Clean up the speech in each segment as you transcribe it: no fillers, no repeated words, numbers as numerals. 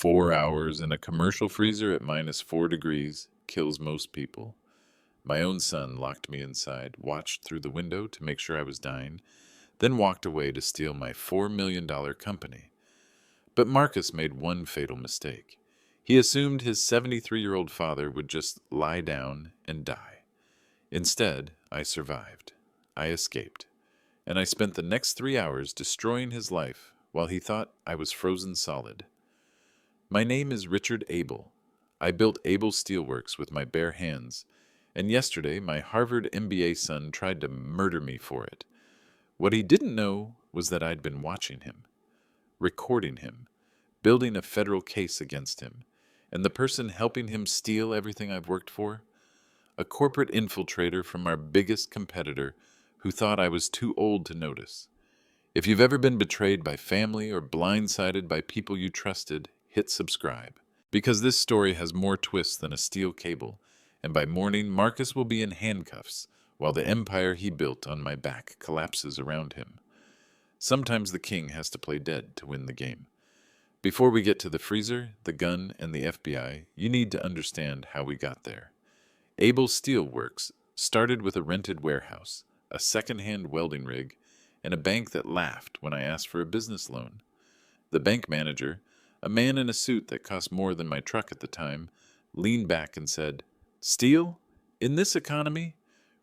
4 hours in a commercial freezer at -4 degrees kills most people. My own son locked me inside, watched through the window to make sure I was dying, then walked away to steal my $4 million company. But Marcus made one fatal mistake. He assumed his 73-year-old father would just lie down and die. Instead, I survived. I escaped. And I spent the next 3 hours destroying his life while he thought I was frozen solid. My name is Richard Abel. I built Abel Steelworks with my bare hands, and yesterday my Harvard MBA son tried to murder me for it. What he didn't know was that I'd been watching him, recording him, building a federal case against him, and the person helping him steal everything I've worked for? A corporate infiltrator from our biggest competitor who thought I was too old to notice. If you've ever been betrayed by family or blindsided by people you trusted, hit subscribe. Because this story has more twists than a steel cable, and by morning Marcus will be in handcuffs while the empire he built on my back collapses around him. Sometimes the king has to play dead to win the game. Before we get to the freezer, the gun, and the FBI, you need to understand how we got there. Abel Steel Works started with a rented warehouse, a second-hand welding rig, and a bank that laughed when I asked for a business loan. The bank manager, a man in a suit that cost more than my truck at the time, leaned back and said, "Steel? In this economy?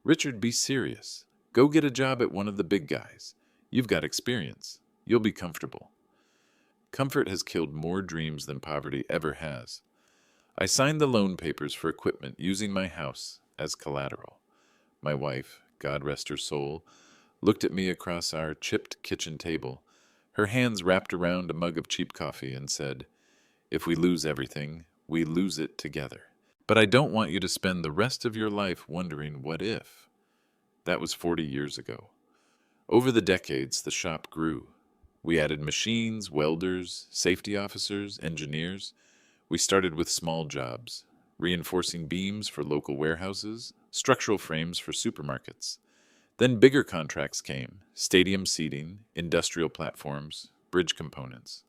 Richard, be serious. Go get a job at one of the big guys. You've got experience. You'll be comfortable." Comfort has killed more dreams than poverty ever has. I signed the loan papers for equipment using my house as collateral. My wife, God rest her soul, looked at me across our chipped kitchen table, her hands wrapped around a mug of cheap coffee, and said, "If we lose everything, we lose it together. But I don't want you to spend the rest of your life wondering what if." That was 40 years ago. Over the decades, the shop grew. We added machines, welders, safety officers, engineers. We started with small jobs, reinforcing beams for local warehouses, structural frames for supermarkets. Then bigger contracts came, stadium seating, industrial platforms, bridge components.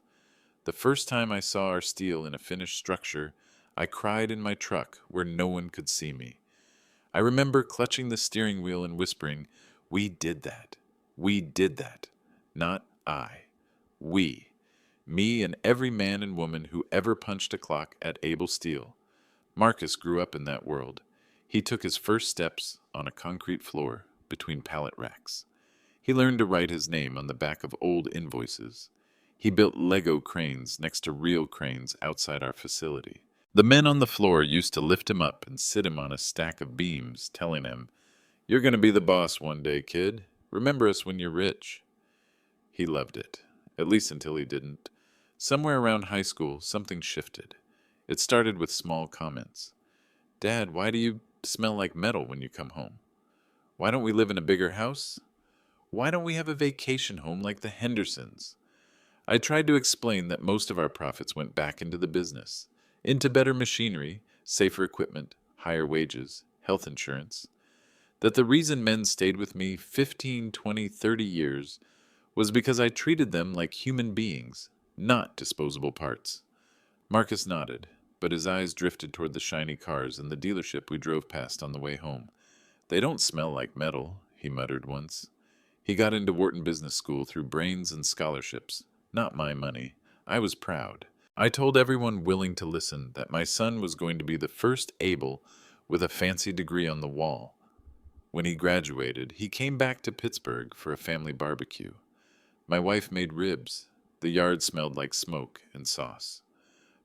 The first time I saw our steel in a finished structure, I cried in my truck where no one could see me. I remember clutching the steering wheel and whispering, "We did that. We did that." Not I. We. Me and every man and woman who ever punched a clock at Abel Steel. Marcus grew up in that world. He took his first steps on a concrete floor between pallet racks. He learned to write his name on the back of old invoices. He built Lego cranes next to real cranes outside our facility. The men on the floor used to lift him up and sit him on a stack of beams, telling him, "You're going to be the boss one day, kid. Remember us when you're rich." He loved it, at least until he didn't. Somewhere around high school, something shifted. It started with small comments. "Dad, why do you smell like metal when you come home? Why don't we live in a bigger house? Why don't we have a vacation home like the Hendersons?" I tried to explain that most of our profits went back into the business, into better machinery, safer equipment, higher wages, health insurance. That the reason men stayed with me 15, 20, 30 years was because I treated them like human beings, not disposable parts. Marcus nodded, but his eyes drifted toward the shiny cars in the dealership we drove past on the way home. "They don't smell like metal," he muttered once. He got into Wharton Business School through brains and scholarships, not my money. I was proud. I told everyone willing to listen that my son was going to be the first Abel with a fancy degree on the wall. When he graduated, he came back to Pittsburgh for a family barbecue. My wife made ribs. The yard smelled like smoke and sauce.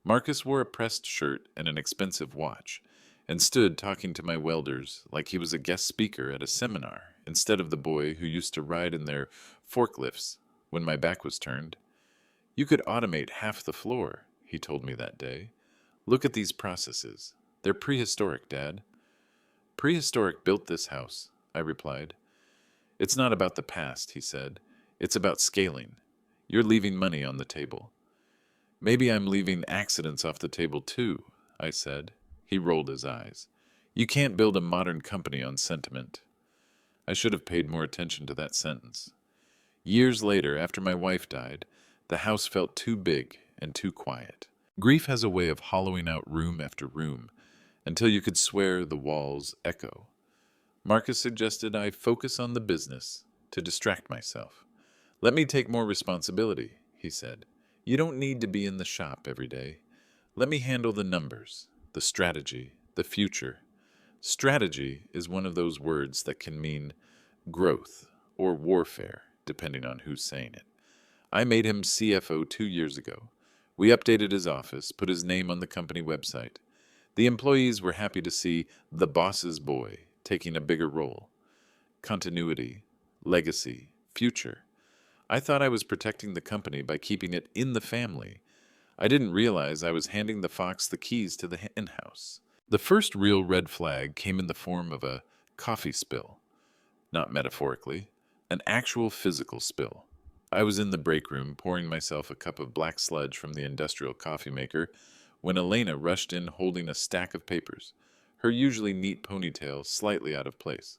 Marcus wore a pressed shirt and an expensive watch, and stood talking to my welders like he was a guest speaker at a seminar instead of the boy who used to ride in their forklifts when my back was turned. "You could automate half the floor," he told me that day. "Look at these processes. They're prehistoric, Dad." "Prehistoric built this house," I replied. "It's not about the past," he said. "It's about scaling. You're leaving money on the table." "Maybe I'm leaving accidents off the table too," I said. He rolled his eyes. "You can't build a modern company on sentiment." I should have paid more attention to that sentence. Years later, after my wife died, the house felt too big and too quiet. Grief has a way of hollowing out room after room until you could swear the walls echo. Marcus suggested I focus on the business to distract myself. Let me take more responsibility, he said. You don't need to be in the shop every day. Let me handle the numbers, the strategy, the future. Strategy is one of those words that can mean growth or warfare, depending on who's saying it. I made him CFO 2 years ago. We updated his office, put his name on the company website. The employees were happy to see the boss's boy taking a bigger role. Continuity, legacy, future. I thought I was protecting the company by keeping it in the family. I didn't realize I was handing the fox the keys to the henhouse. The first real red flag came in the form of a coffee spill. Not metaphorically, an actual physical spill. I was in the break room pouring myself a cup of black sludge from the industrial coffee maker when Elena rushed in holding a stack of papers, her usually neat ponytail slightly out of place.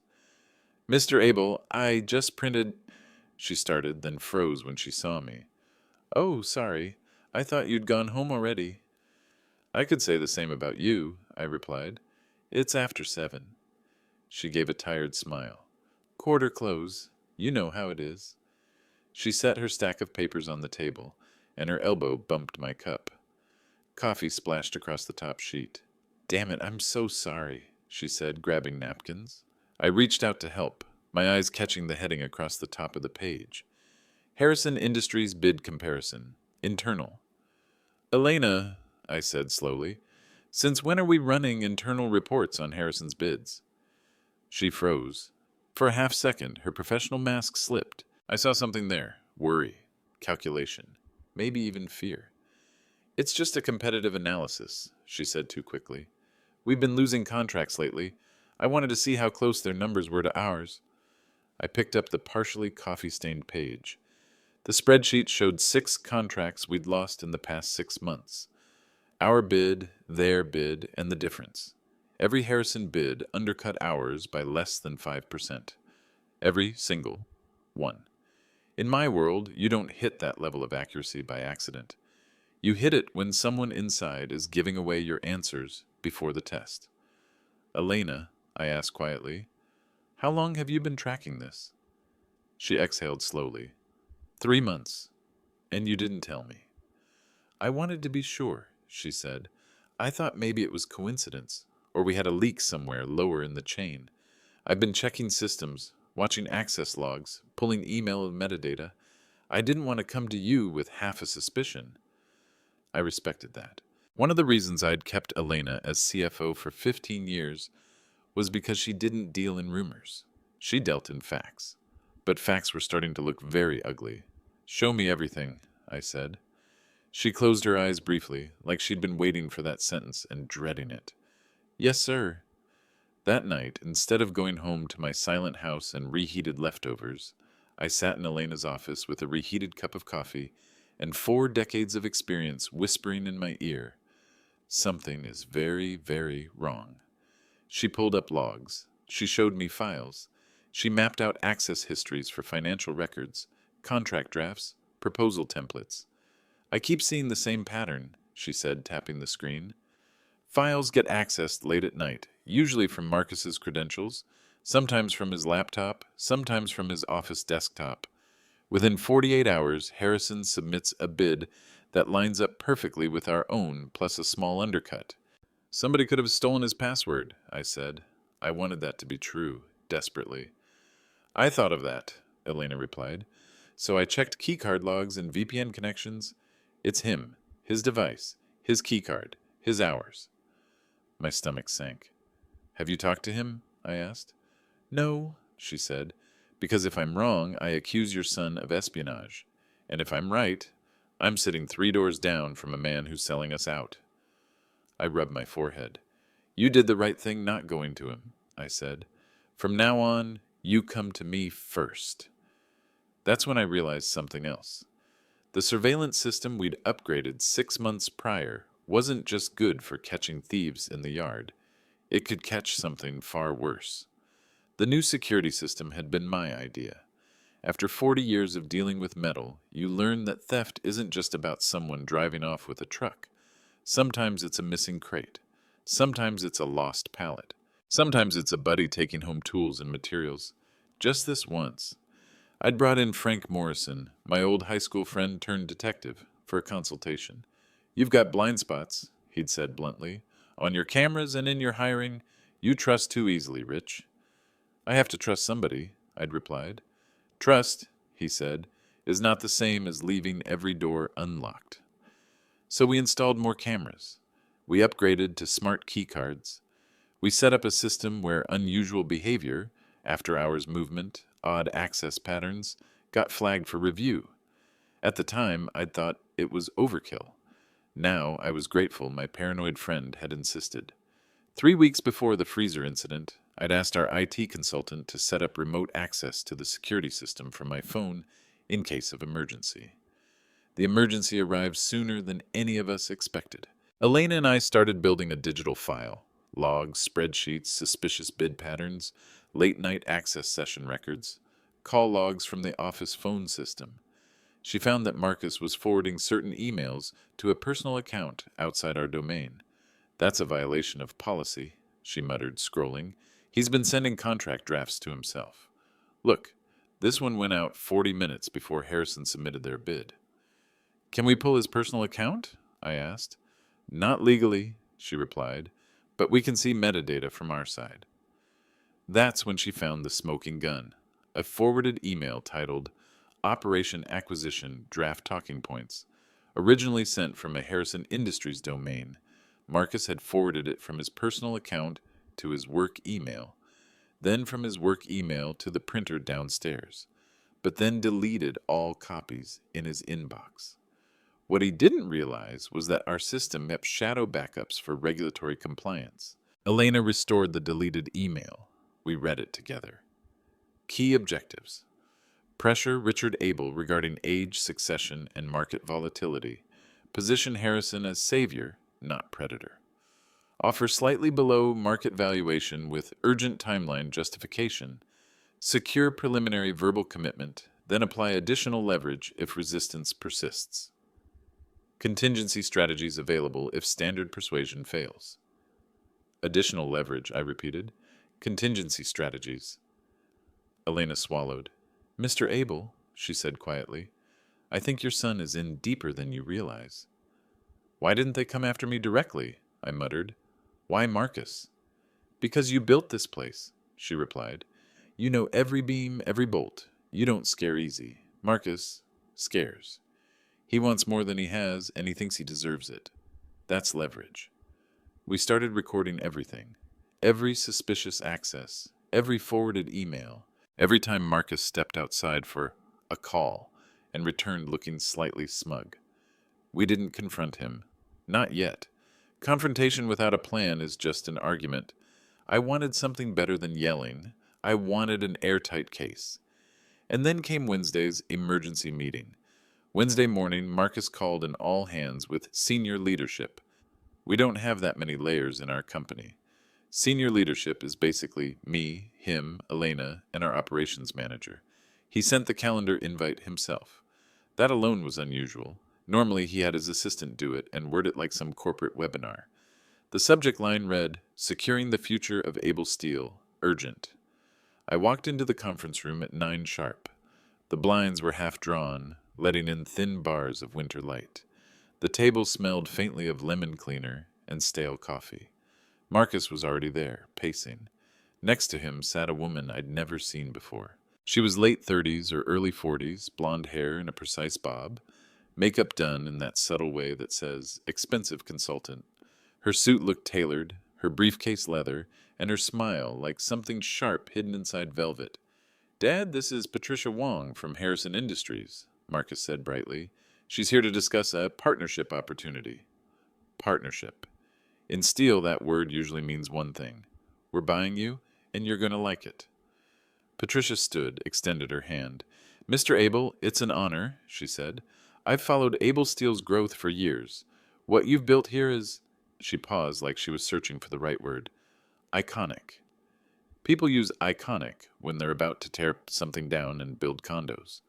Mr. Abel, I just printed, she started, then froze when she saw me. Oh, sorry. I thought you'd gone home already. I could say the same about you, I replied. It's after 7. She gave a tired smile. Quarter close. You know how it is. She set her stack of papers on the table, and her elbow bumped my cup. Coffee splashed across the top sheet. Damn it, I'm so sorry, she said, grabbing napkins. I reached out to help, my eyes catching the heading across the top of the page. Harrison Industries bid comparison. Internal. Elena, I said slowly, since when are we running internal reports on Harrison's bids? She froze. For a half second, her professional mask slipped. I saw something there. Worry. Calculation. Maybe even fear. It's just a competitive analysis, she said too quickly. We've been losing contracts lately. I wanted to see how close their numbers were to ours. I picked up the partially coffee-stained page. The spreadsheet showed 6 contracts we'd lost in the past 6 months. Our bid, their bid, and the difference. Every Harrison bid undercut ours by less than 5%. Every single one. In my world, you don't hit that level of accuracy by accident. You hit it when someone inside is giving away your answers before the test. Elena, I asked quietly, how long have you been tracking this? She exhaled slowly. 3 months. And you didn't tell me. I wanted to be sure, she said. I thought maybe it was coincidence, or we had a leak somewhere lower in the chain. I've been checking systems, watching access logs, pulling email and metadata. I didn't want to come to you with half a suspicion. I respected that. One of the reasons I'd kept Elena as CFO for 15 years was because she didn't deal in rumors. She dealt in facts. But facts were starting to look very ugly. Show me everything, I said. She closed her eyes briefly, like she'd been waiting for that sentence and dreading it. Yes, sir. That night, instead of going home to my silent house and reheated leftovers, I sat in Elena's office with a reheated cup of coffee and 4 decades of experience whispering in my ear, something is very, very wrong. She pulled up logs. She showed me files. She mapped out access histories for financial records, contract drafts, proposal templates. I keep seeing the same pattern, she said, tapping the screen. Files get accessed late at night, usually from Marcus's credentials, sometimes from his laptop, sometimes from his office desktop. Within 48 hours, Harrison submits a bid that lines up perfectly with our own, plus a small undercut. Somebody could have stolen his password, I said. I wanted that to be true, desperately. I thought of that, Elena replied. So I checked keycard logs and VPN connections. It's him, his device, his keycard, his hours. My stomach sank. Have you talked to him? I asked. No, she said, because if I'm wrong, I accuse your son of espionage. And if I'm right, I'm sitting 3 doors down from a man who's selling us out. I rubbed my forehead. You did the right thing not going to him, I said. From now on, you come to me first. That's when I realized something else. The surveillance system we'd upgraded 6 months prior wasn't just good for catching thieves in the yard. It could catch something far worse. The new security system had been my idea. After 40 years of dealing with metal, you learn that theft isn't just about someone driving off with a truck, Sometimes it's a missing crate. Sometimes it's a lost pallet. Sometimes it's a buddy taking home tools and materials. Just this once, I'd brought in Frank Morrison, my old high school friend turned detective, for a consultation. "You've got blind spots," he'd said bluntly. "On your cameras and in your hiring, you trust too easily, Rich." "I have to trust somebody," I'd replied. "Trust," he said, "is not the same as leaving every door unlocked." So we installed more cameras. We upgraded to smart key cards. We set up a system where unusual behavior, after-hours movement, odd access patterns, got flagged for review. At the time, I'd thought it was overkill. Now, I was grateful my paranoid friend had insisted. 3 weeks before the freezer incident, I'd asked our IT consultant to set up remote access to the security system from my phone in case of emergency. The emergency arrived sooner than any of us expected. Elena and I started building a digital file: logs, spreadsheets, suspicious bid patterns, late-night access session records, call logs from the office phone system. She found that Marcus was forwarding certain emails to a personal account outside our domain. "That's a violation of policy," she muttered, scrolling. "He's been sending contract drafts to himself. Look, this one went out 40 minutes before Harrison submitted their bid." "Can we pull his personal account?" I asked. "Not legally," she replied, "but we can see metadata from our side." That's when she found the smoking gun: a forwarded email titled Operation Acquisition Draft Talking Points. Originally sent from a Harrison Industries domain, Marcus had forwarded it from his personal account to his work email, then from his work email to the printer downstairs, but then deleted all copies in his inbox. What he didn't realize was that our system kept shadow backups for regulatory compliance. Elena restored the deleted email. We read it together. Key objectives: pressure Richard Abel regarding age, succession, and market volatility. Position Harrison as savior, not predator. Offer slightly below market valuation with urgent timeline justification. Secure preliminary verbal commitment, then apply additional leverage if resistance persists. Contingency strategies available if standard persuasion fails. Additional leverage, I repeated. Contingency strategies. Elena swallowed. "Mr. Abel," she said quietly, "I think your son is in deeper than you realize." "Why didn't they come after me directly?" I muttered. "Why Marcus?" "Because you built this place," she replied. "You know every beam, every bolt. You don't scare easy. Marcus scares. He wants more than he has, and he thinks he deserves it. That's leverage." We started recording everything. Every suspicious access, every forwarded email, every time Marcus stepped outside for a call and returned looking slightly smug. We didn't confront him. Not yet. Confrontation without a plan is just an argument. I wanted something better than yelling. I wanted an airtight case. And then came Wednesday's emergency meeting. Wednesday morning, Marcus called an all-hands with senior leadership. We don't have that many layers in our company. Senior leadership is basically me, him, Elena, and our operations manager. He sent the calendar invite himself. That alone was unusual. Normally he had his assistant do it and word it like some corporate webinar. The subject line read, "Securing the Future of Able Steel, Urgent." I walked into the conference room at 9 sharp. The blinds were half drawn, letting in thin bars of winter light. The table smelled faintly of lemon cleaner and stale coffee. Marcus was already there, pacing. Next to him sat a woman I'd never seen before. She was late 30s or early 40s, blonde hair in a precise bob, makeup done in that subtle way that says, "expensive consultant." Her suit looked tailored, her briefcase leather, and her smile like something sharp hidden inside velvet. "Dad, this is Patricia Wong from Harrison Industries," Marcus said brightly. "She's here to discuss a partnership opportunity." Partnership. In steel, that word usually means one thing. We're buying you, and you're going to like it. Patricia stood, extended her hand. "Mr. Abel, it's an honor," she said. "I've followed Able Steel's growth for years. What you've built here is—" She paused like she was searching for the right word. "Iconic." People use iconic when they're about to tear something down and build condos.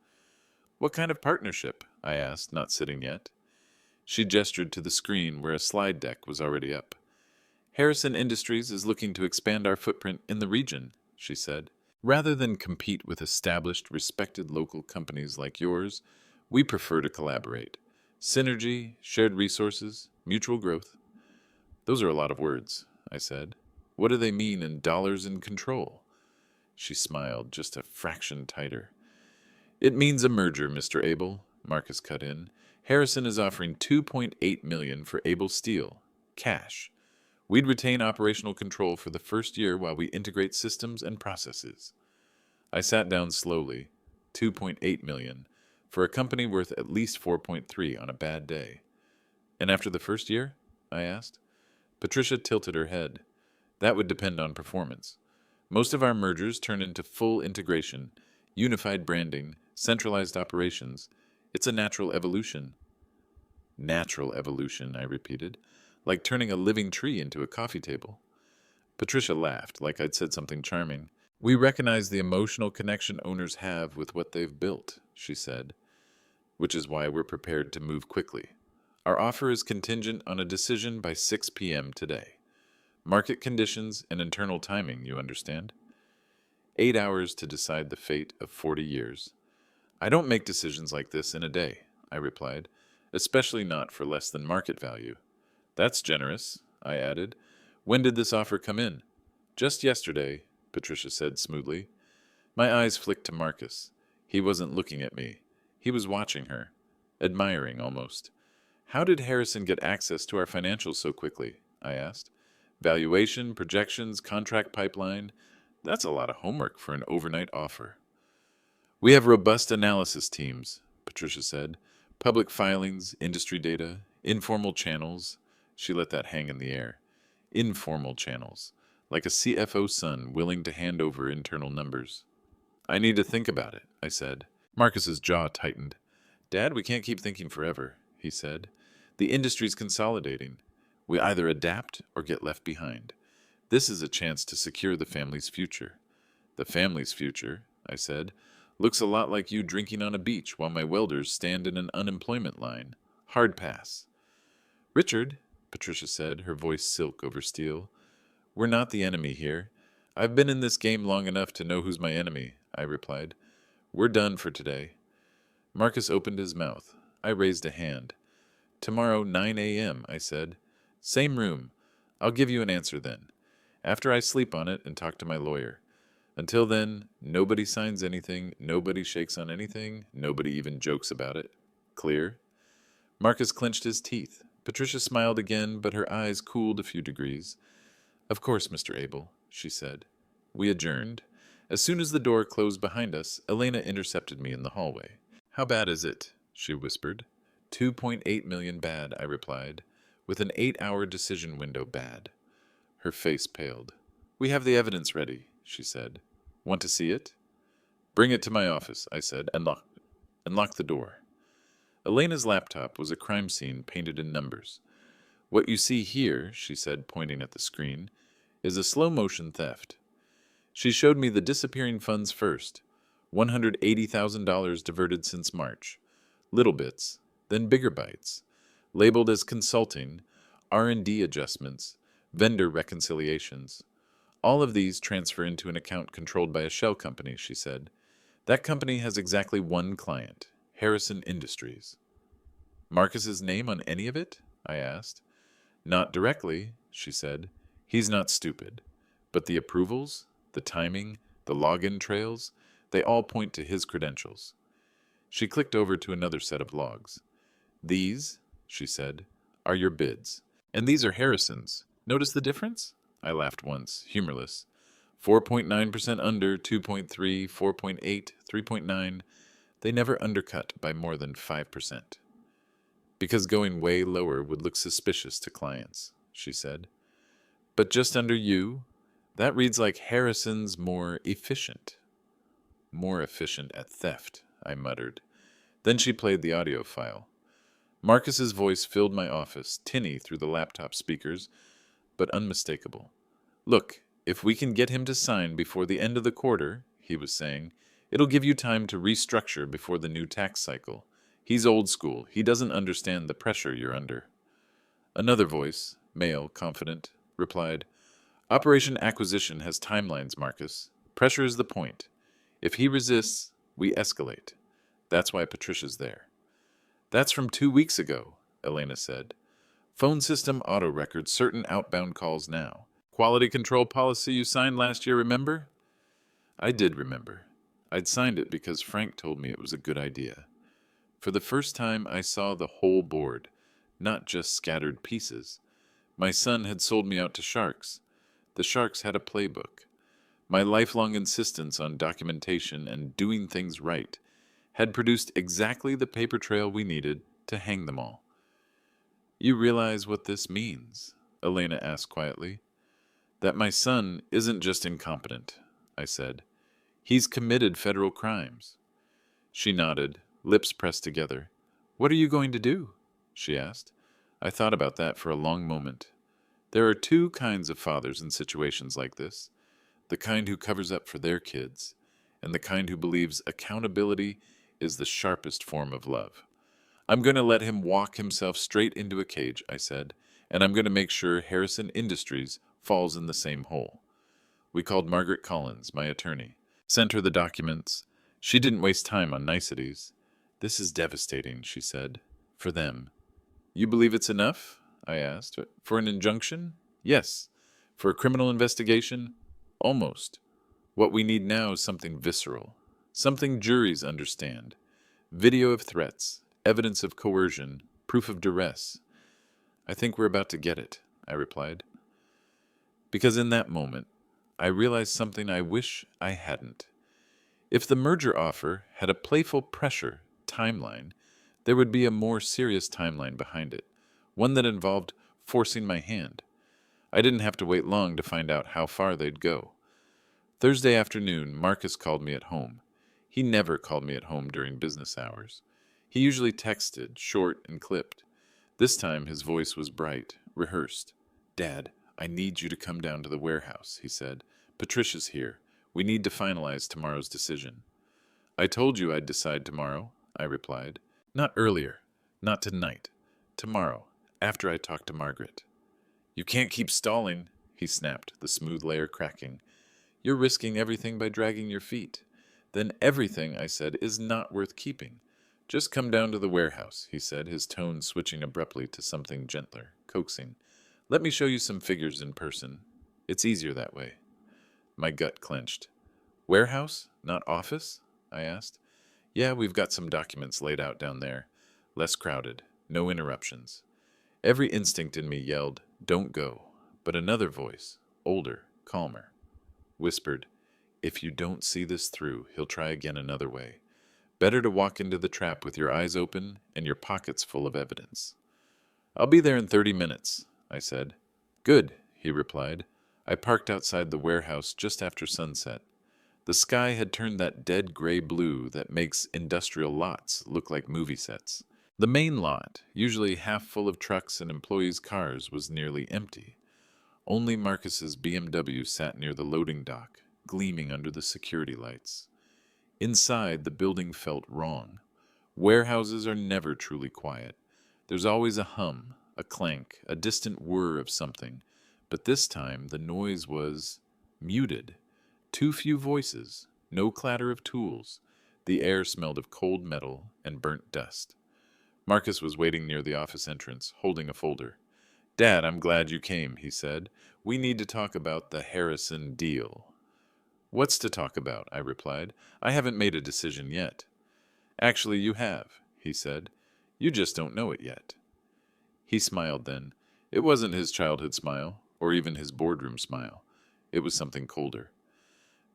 "What kind of partnership?" I asked, not sitting yet. She gestured to the screen where a slide deck was already up. Harrison Industries is looking to expand our footprint in the region, she said. Rather than compete with established, respected local companies like yours, we prefer to collaborate. Synergy, shared resources, mutual growth. Those are a lot of words, I said. What do they mean in dollars and control? She smiled, just a fraction tighter. It means a merger, Mr. Abel, Marcus cut in. Harrison is offering $2.8 million for Able Steel, cash. We'd retain operational control for the first year while we integrate systems and processes. I sat down slowly. $2.8 million for a company worth at least 4.3 on a bad day. And after the first year? I asked. Patricia tilted her head. That would depend on performance. Most of our mergers turn into full integration, unified branding, centralized operations. It's a natural evolution. Natural evolution, I repeated, like turning a living tree into a coffee table. Patricia laughed, like I'd said something charming. We recognize the emotional connection owners have with what they've built, she said, which is why we're prepared to move quickly. Our offer is contingent on a decision by 6 p.m. today. Market conditions and internal timing, you understand? 8 hours to decide the fate of 40 years. I don't make decisions like this in a day, I replied, especially not for less than market value. That's generous, I added. When did this offer come in? Just yesterday, Patricia said smoothly. My eyes flicked to Marcus. He wasn't looking at me. He was watching her, admiring almost. How did Harrison get access to our financials so quickly? I asked. Valuation, projections, contract pipeline. That's a lot of homework for an overnight offer. We have robust analysis teams, Patricia said. Public filings, industry data, informal channels. She let that hang in the air. Informal channels, like a CFO son willing to hand over internal numbers. I need to think about it, I said. Marcus's jaw tightened. Dad, we can't keep thinking forever, he said. The industry's consolidating. We either adapt or get left behind. This is a chance to secure the family's future. The family's future, I said, looks a lot like you drinking on a beach while my welders stand in an unemployment line. Hard pass. Richard, Patricia said, her voice silk over steel, we're not the enemy here. I've been in this game long enough to know who's my enemy, I replied. We're done for today. Marcus opened his mouth. I raised a hand. Tomorrow, 9 a.m., I said. Same room. I'll give you an answer then, after I sleep on it and talk to my lawyer. Until then, nobody signs anything, nobody shakes on anything, nobody even jokes about it. Clear? Marcus clenched his teeth. Patricia smiled again, but her eyes cooled a few degrees. Of course, Mr. Abel, she said. We adjourned. As soon as the door closed behind us, Elena intercepted me in the hallway. How bad is it? She whispered. 2.8 million bad, I replied, with an 8-hour decision window bad. Her face paled. We have the evidence ready, she said. Want to see it? Bring it to my office, I said, and lock the door. Elena's laptop was a crime scene painted in numbers. What you see here, she said, pointing at the screen, is a slow-motion theft. She showed me the disappearing funds first. $180,000 diverted since March. Little bits, then bigger bites. Labeled as consulting, R&D adjustments, vendor reconciliations. All of these transfer into an account controlled by a shell company, she said. That company has exactly one client, Harrison Industries. Marcus's name on any of it? I asked. Not directly, she said. He's not stupid. But the approvals, the timing, the login trails, they all point to his credentials. She clicked over to another set of logs. These, she said, are your bids. And these are Harrison's. Notice the difference? I laughed once, humorless. 4.9% under, 2.3, 4.8, 3.9. They never undercut by more than 5%. Because going way lower would look suspicious to clients, she said. But just under you, that reads like Harrison's more efficient. More efficient at theft, I muttered. Then she played the audio file. Marcus's voice filled my office, tinny through the laptop speakers, but unmistakable. Look, if we can get him to sign before the end of the quarter, he was saying, it'll give you time to restructure before the new tax cycle. He's old school. He doesn't understand the pressure you're under. Another voice, male, confident, replied, Operation Acquisition has timelines, Marcus. Pressure is the point. If he resists, we escalate. That's why Patricia's there. That's from 2 weeks ago, Elena said. Phone system auto records certain outbound calls now. Quality control policy you signed last year, remember? I did remember. I'd signed it because Frank told me it was a good idea. For the first time, I saw the whole board, not just scattered pieces. My son had sold me out to sharks. The sharks had a playbook. My lifelong insistence on documentation and doing things right had produced exactly the paper trail we needed to hang them all. You realize what this means? Elena asked quietly. That my son isn't just incompetent, I said. He's committed federal crimes. She nodded, lips pressed together. What are you going to do? She asked. I thought about that for a long moment. There are two kinds of fathers in situations like this. The kind who covers up for their kids, and the kind who believes accountability is the sharpest form of love. I'm going to let him walk himself straight into a cage, I said, and I'm going to make sure Harrison Industries falls in the same hole. We called Margaret Collins, my attorney, sent her the documents. She didn't waste time on niceties. This is devastating, she said, for them. You believe it's enough? I asked. For an injunction? Yes. For a criminal investigation? Almost. What we need now is something visceral, something juries understand. Video of threats, evidence of coercion, proof of duress. I think we're about to get it, I replied. Because in that moment, I realized something I wish I hadn't. If the merger offer had a playful pressure timeline, there would be a more serious timeline behind it, one that involved forcing my hand. I didn't have to wait long to find out how far they'd go. Thursday afternoon, Marcus called me at home. He never called me at home during business hours. He usually texted, short and clipped. This time his voice was bright, rehearsed. Dad, I need you to come down to the warehouse, he said. Patricia's here. We need to finalize tomorrow's decision. I told you I'd decide tomorrow, I replied. Not earlier. Not tonight. Tomorrow, after I talk to Margaret. You can't keep stalling, he snapped, the smooth layer cracking. You're risking everything by dragging your feet. Then everything, I said, is not worth keeping. Just come down to the warehouse, he said, his tone switching abruptly to something gentler, coaxing. Let me show you some figures in person. It's easier that way. My gut clenched. Warehouse, not office? I asked. Yeah, we've got some documents laid out down there. Less crowded, no interruptions. Every instinct in me yelled, don't go. But another voice, older, calmer, whispered, if you don't see this through, he'll try again another way. Better to walk into the trap with your eyes open and your pockets full of evidence. I'll be there in 30 minutes, I said. Good, he replied. I parked outside the warehouse just after sunset. The sky had turned that dead gray blue that makes industrial lots look like movie sets. The main lot, usually half full of trucks and employees' cars, was nearly empty. Only Marcus's BMW sat near the loading dock, gleaming under the security lights. Inside, the building felt wrong. Warehouses are never truly quiet. There's always a hum, a clank, a distant whir of something. But this time, the noise was muted. Too few voices, no clatter of tools. The air smelled of cold metal and burnt dust. Marcus was waiting near the office entrance, holding a folder. Dad, I'm glad you came, he said. We need to talk about the Harrison deal. What's to talk about? I replied. I haven't made a decision yet. Actually, you have, he said. You just don't know it yet. He smiled then. It wasn't his childhood smile, or even his boardroom smile. It was something colder.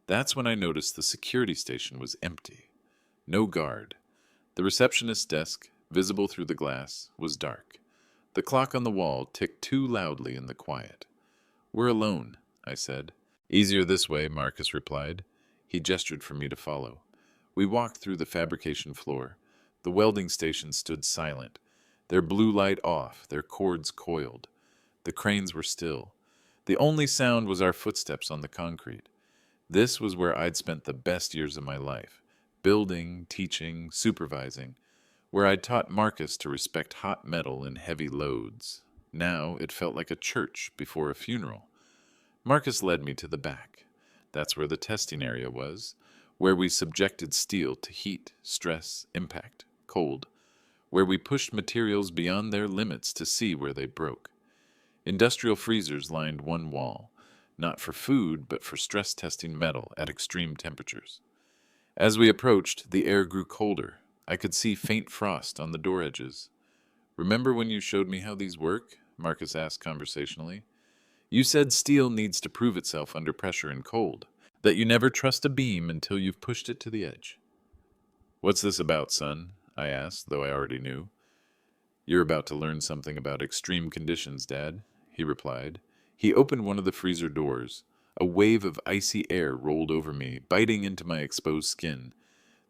That's when I noticed the security station was empty. No guard. The receptionist's desk, visible through the glass, was dark. The clock on the wall ticked too loudly in the quiet. We're alone, I said. Easier this way, Marcus replied. He gestured for me to follow. We walked through the fabrication floor. The welding stations stood silent, their blue light off, their cords coiled. The cranes were still. The only sound was our footsteps on the concrete. This was where I'd spent the best years of my life, building, teaching, supervising. where I'd taught Marcus to respect hot metal and heavy loads. Now it felt like a church before a funeral. Marcus led me to the back. That's where the testing area was, where we subjected steel to heat, stress, impact, cold, where we pushed materials beyond their limits to see where they broke. Industrial freezers lined one wall, not for food, but for stress testing metal at extreme temperatures. As we approached, the air grew colder. I could see faint frost on the door edges. "Remember when you showed me how these work?" Marcus asked conversationally. "You said steel needs to prove itself under pressure and cold, that you never trust a beam until you've pushed it to the edge." "What's this about, son?" I asked, though I already knew. "You're about to learn something about extreme conditions, Dad," he replied. He opened one of the freezer doors. A wave of icy air rolled over me, biting into my exposed skin.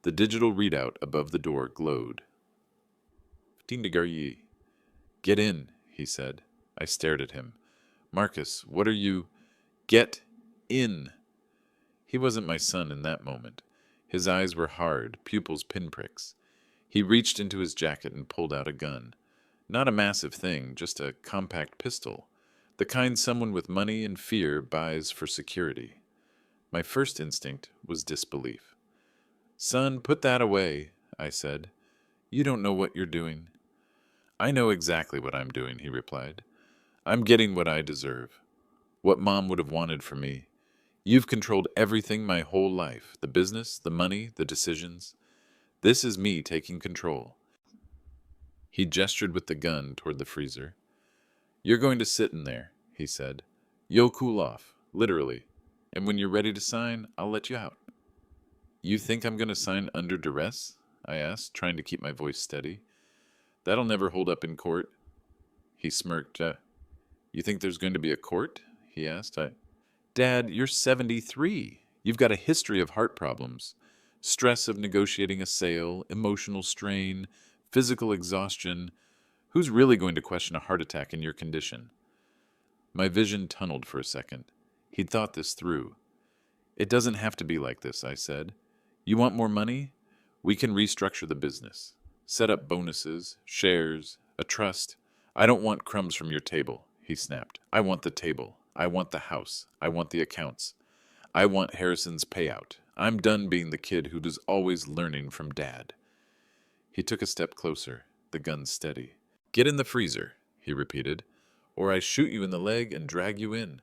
The digital readout above the door glowed. 15 degrees. "Get in," he said. I stared at him. "Marcus, what are you—" "Get in." He wasn't my son in that moment. His eyes were hard, pupils pinpricks. He reached into his jacket and pulled out a gun. Not a massive thing, just a compact pistol. The kind someone with money and fear buys for security. My first instinct was disbelief. "Son, put that away," I said. "You don't know what you're doing." "I know exactly what I'm doing," he replied. "I'm getting what I deserve. What Mom would have wanted from me. You've controlled everything my whole life, the business, the money, the decisions. This is me taking control." He gestured with the gun toward the freezer. "You're going to sit in there," he said. "You'll cool off, literally. And when you're ready to sign, I'll let you out." "You think I'm going to sign under duress?" I asked, trying to keep my voice steady. "That'll never hold up in court." He smirked. "You think there's going to be a court?" he asked. "Dad, you're 73. You've got a history of heart problems. Stress of negotiating a sale, emotional strain, physical exhaustion. Who's really going to question a heart attack in your condition?" My vision tunneled for a second. He'd thought this through. "It doesn't have to be like this," I said. "You want more money? We can restructure the business. Set up bonuses, shares, a trust. I don't want crumbs from your table," he snapped. "I want the table. I want the house. I want the accounts. I want Harrison's payout. I'm done being the kid who was always learning from Dad." He took a step closer, the gun steady. "Get in the freezer," he repeated, "or I shoot you in the leg and drag you in.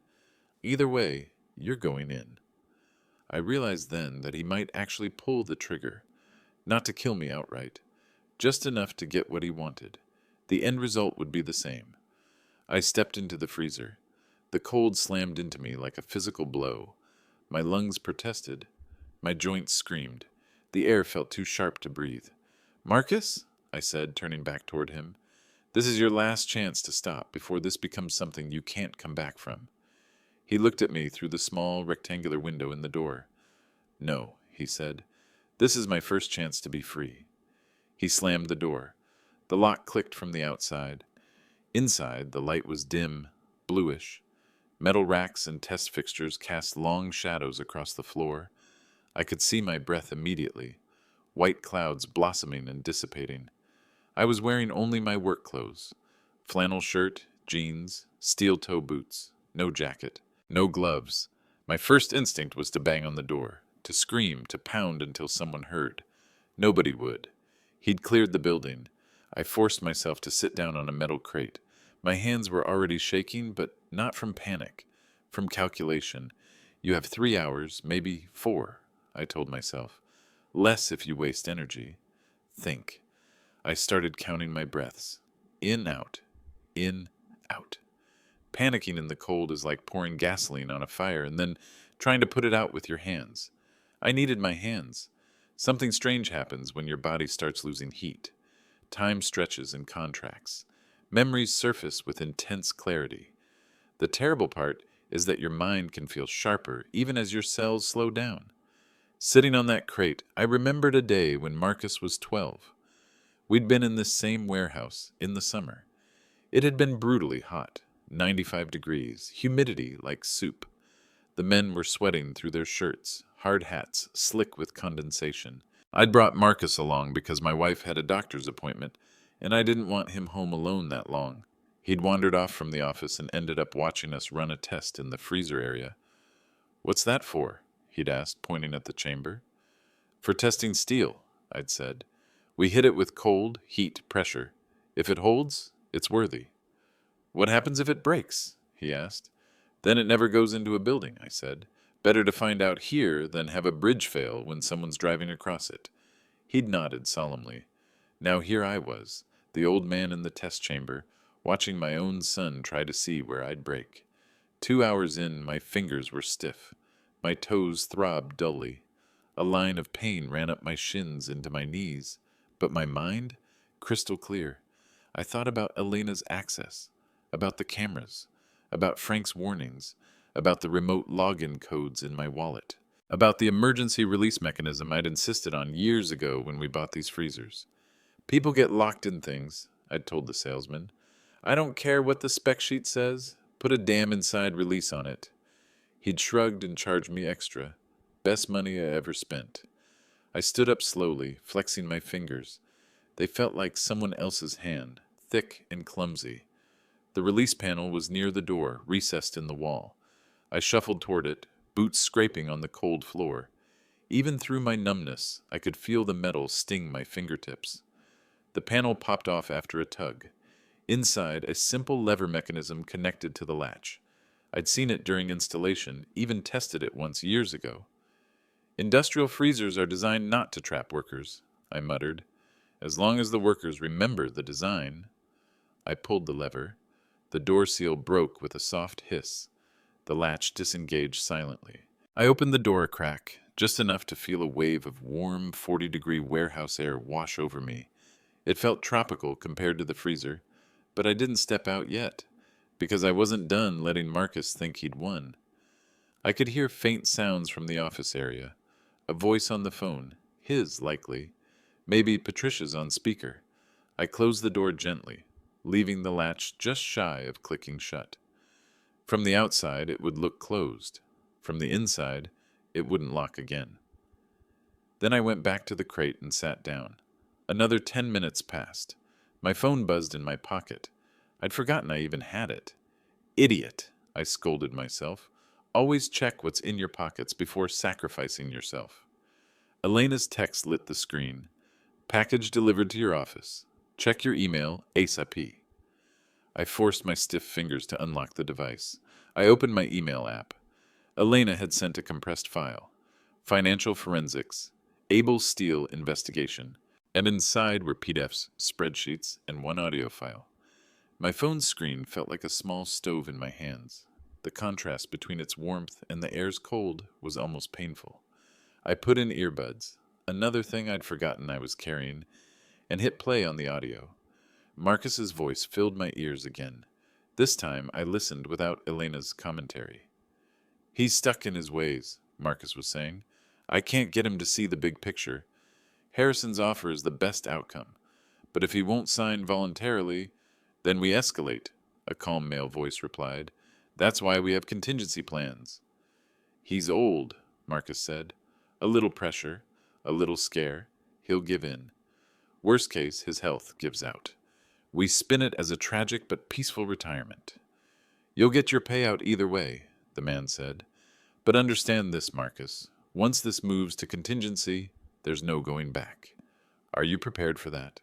Either way, you're going in." I realized then that he might actually pull the trigger, not to kill me outright, just enough to get what he wanted. The end result would be the same. I stepped into the freezer. The cold slammed into me like a physical blow. My lungs protested. My joints screamed. The air felt too sharp to breathe. "Marcus," I said, turning back toward him, "this is your last chance to stop before this becomes something you can't come back from." He looked at me through the small rectangular window in the door. "No," he said. "This is my first chance to be free." He slammed the door. The lock clicked from the outside. Inside, the light was dim, bluish. Metal racks and test fixtures cast long shadows across the floor. I could see my breath immediately, white clouds blossoming and dissipating. I was wearing only my work clothes: flannel shirt, jeans, steel-toe boots, no jacket, no gloves. My first instinct was to bang on the door, to scream, to pound until someone heard. Nobody would. He'd cleared the building. I forced myself to sit down on a metal crate. My hands were already shaking, but not from panic, from calculation. "You have 3 hours, maybe 4, I told myself. "Less if you waste energy. Think." I started counting my breaths. In, out. In, out. Panicking in the cold is like pouring gasoline on a fire and then trying to put it out with your hands. I needed my hands. Something strange happens when your body starts losing heat. Time stretches and contracts. Memories surface with intense clarity. The terrible part is that your mind can feel sharper even as your cells slow down. Sitting on that crate, I remembered a day when Marcus was 12. We'd been in this same warehouse in the summer. It had been brutally hot, 95 degrees, humidity like soup. The men were sweating through their shirts, hard hats slick with condensation. I'd brought Marcus along because my wife had a doctor's appointment, and I didn't want him home alone that long. He'd wandered off from the office and ended up watching us run a test in the freezer area. "What's that for?" he'd asked, pointing at the chamber. "For testing steel," I'd said. "We hit it with cold, heat, pressure. If it holds, it's worthy." "What happens if it breaks?" he asked. "Then it never goes into a building," I said. "Better to find out here than have a bridge fail when someone's driving across it." He'd nodded solemnly. Now here I was, the old man in the test chamber, watching my own son try to see where I'd break. 2 hours in, my fingers were stiff. My toes throbbed dully. A line of pain ran up my shins into my knees. But my mind? Crystal clear. I thought about Elena's access, about the cameras, about Frank's warnings, about the remote login codes in my wallet, about the emergency release mechanism I'd insisted on years ago when we bought these freezers. "People get locked in things," I'd told the salesman. "I don't care what the spec sheet says. Put a damn inside release on it." He'd shrugged and charged me extra. Best money I ever spent. I stood up slowly, flexing my fingers. They felt like someone else's hand, thick and clumsy. The release panel was near the door, recessed in the wall. I shuffled toward it, boots scraping on the cold floor. Even through my numbness, I could feel the metal sting my fingertips. The panel popped off after a tug. Inside, a simple lever mechanism connected to the latch. I'd seen it during installation, even tested it once years ago. "Industrial freezers are designed not to trap workers," I muttered. "As long as the workers remember the design." I pulled the lever. The door seal broke with a soft hiss. The latch disengaged silently. I opened the door a crack, just enough to feel a wave of warm 40-degree warehouse air wash over me. It felt tropical compared to the freezer, but I didn't step out yet, because I wasn't done letting Marcus think he'd won. I could hear faint sounds from the office area. A voice on the phone, his likely. Maybe Patricia's on speaker. I closed the door gently, leaving the latch just shy of clicking shut. From the outside, it would look closed. From the inside, it wouldn't lock again. Then I went back to the crate and sat down. Another 10 minutes passed. My phone buzzed in my pocket. I'd forgotten I even had it. "Idiot," I scolded myself. "Always check what's in your pockets before sacrificing yourself." Elena's text lit the screen. "Package delivered to your office. Check your email ASAP." I forced my stiff fingers to unlock the device. I opened my email app. Elena had sent a compressed file. Financial forensics. Able Steel investigation. And inside were PDFs, spreadsheets, and one audio file. My phone's screen felt like a small stove in my hands. The contrast between its warmth and the air's cold was almost painful. I put in earbuds, another thing I'd forgotten I was carrying, and hit play on the audio. Marcus's voice filled my ears again. This time I listened without Elena's commentary. "He's stuck in his ways," Marcus was saying. "I can't get him to see the big picture. Harrison's offer is the best outcome. But if he won't sign voluntarily, then we escalate," a calm male voice replied. "That's why we have contingency plans." "He's old," Marcus said. "A little pressure, a little scare. He'll give in. Worst case, his health gives out. We spin it as a tragic but peaceful retirement." "You'll get your payout either way," the man said. "But understand this, Marcus. Once this moves to contingency, there's no going back. Are you prepared for that?"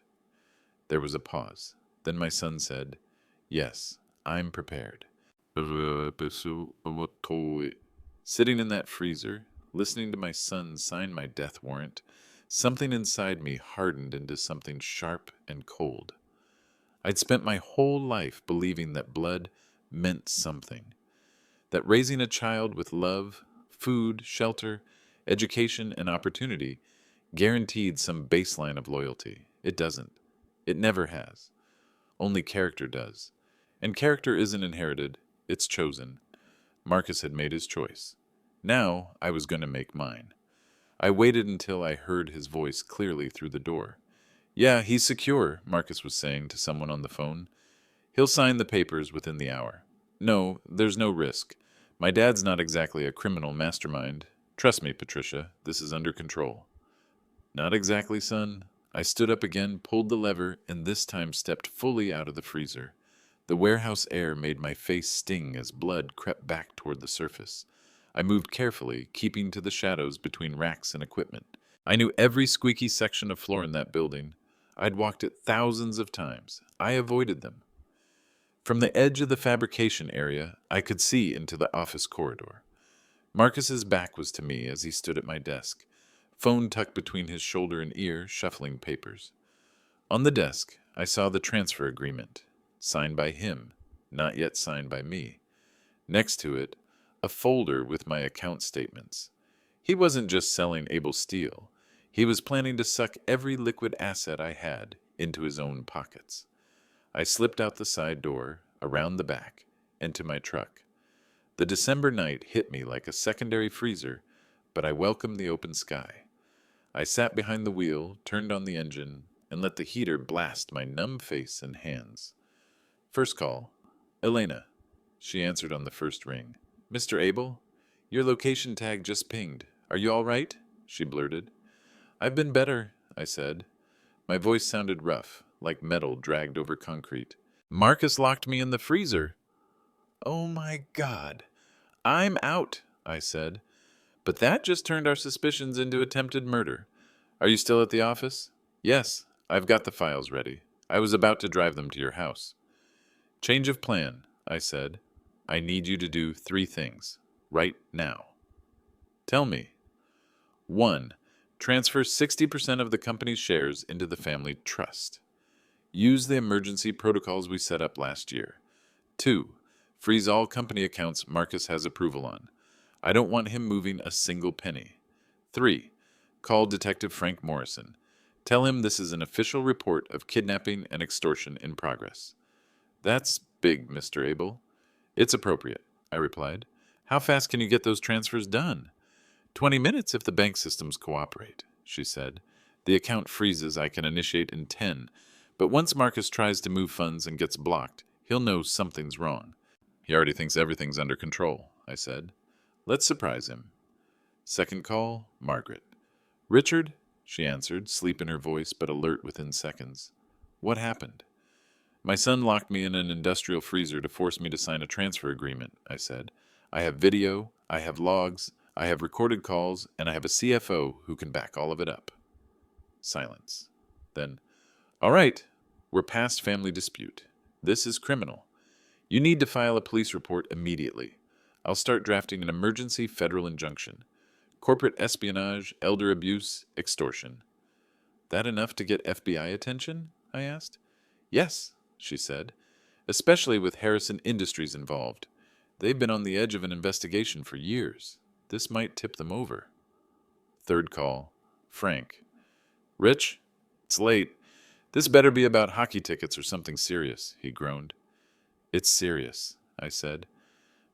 There was a pause. Then my son said, "Yes, I'm prepared." Sitting in that freezer, listening to my son sign my death warrant, something inside me hardened into something sharp and cold. I'd spent my whole life believing that blood meant something, that raising a child with love, food, shelter, education, and opportunity guaranteed some baseline of loyalty. It doesn't. It never has. Only character does. And character isn't inherited, it's chosen. Marcus had made his choice. Now I was going to make mine. I waited until I heard his voice clearly through the door. "Yeah, he's secure," Marcus was saying to someone on the phone. "He'll sign the papers within the hour. No, there's no risk. My dad's not exactly a criminal mastermind. Trust me, Patricia, this is under control." Not exactly, son. I stood up again, pulled the lever, and this time stepped fully out of the freezer. The warehouse air made my face sting as blood crept back toward the surface. I moved carefully, keeping to the shadows between racks and equipment. I knew every squeaky section of floor in that building. I'd walked it thousands of times. I avoided them. From the edge of the fabrication area, I could see into the office corridor. Marcus's back was to me as he stood at my desk, phone tucked between his shoulder and ear, shuffling papers. On the desk, I saw the transfer agreement, signed by him, not yet signed by me. Next to it, a folder with my account statements. He wasn't just selling Able Steel. He was planning to suck every liquid asset I had into his own pockets. I slipped out the side door, around the back, and to my truck. The December night hit me like a secondary freezer, but I welcomed the open sky. I sat behind the wheel, turned on the engine, and let the heater blast my numb face and hands. First call. Elena. She answered on the first ring. Mr. Abel? Your location tag just pinged. Are you all right? She blurted. I've been better, I said. My voice sounded rough, like metal dragged over concrete. Marcus locked me in the freezer. Oh my God. I'm out, I said. But that just turned our suspicions into attempted murder. Are you still at the office? Yes, I've got the files ready. I was about to drive them to your house. Change of plan, I said. I need you to do 3 things, right now. Tell me. 1. Transfer 60% of the company's shares into the family trust. Use the emergency protocols we set up last year. 2. Freeze all company accounts Marcus has approval on. I don't want him moving a single penny. 3. Call Detective Frank Morrison. Tell him this is an official report of kidnapping and extortion in progress. That's big, Mr. Abel. It's appropriate, I replied. How fast can you get those transfers done? 20 minutes if the bank systems cooperate, she said. The account freezes I can initiate in 10, but once Marcus tries to move funds and gets blocked, he'll know something's wrong. He already thinks everything's under control, I said. Let's surprise him. Second call, Margaret. Richard, she answered, sleep in her voice but alert within seconds. What happened? My son locked me in an industrial freezer to force me to sign a transfer agreement, I said. I have video, I have logs, I have recorded calls, and I have a CFO who can back all of it up. Silence. Then, all right, we're past family dispute. This is criminal. You need to file a police report immediately. I'll start drafting an emergency federal injunction. Corporate espionage, elder abuse, extortion. That enough to get FBI attention? I asked. Yes, she said, especially with Harrison Industries involved. They've been on the edge of an investigation for years. This might tip them over. Third call. Frank. Rich? It's late. This better be about hockey tickets or something serious, he groaned. It's serious, I said.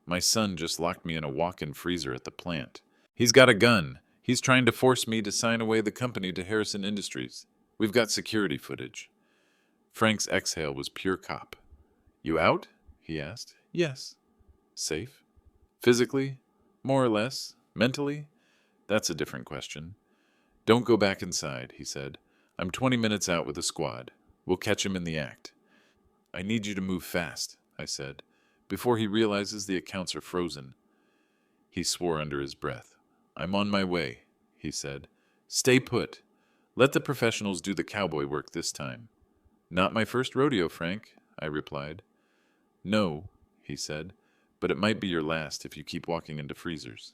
My son just locked me in a walk-in freezer at the plant. He's got a gun. He's trying to force me to sign away the company to Harrison Industries. We've got security footage. Frank's exhale was pure cop. You out? He asked. Yes. Safe? Physically? More or less. Mentally? That's a different question. Don't go back inside, he said. I'm 20 minutes out with a squad. We'll catch him in the act. I need you to move fast, I said, before he realizes the accounts are frozen. He swore under his breath. I'm on my way, he said. Stay put. Let the professionals do the cowboy work this time. Not my first rodeo, Frank, I replied. No, he said, but it might be your last if you keep walking into freezers.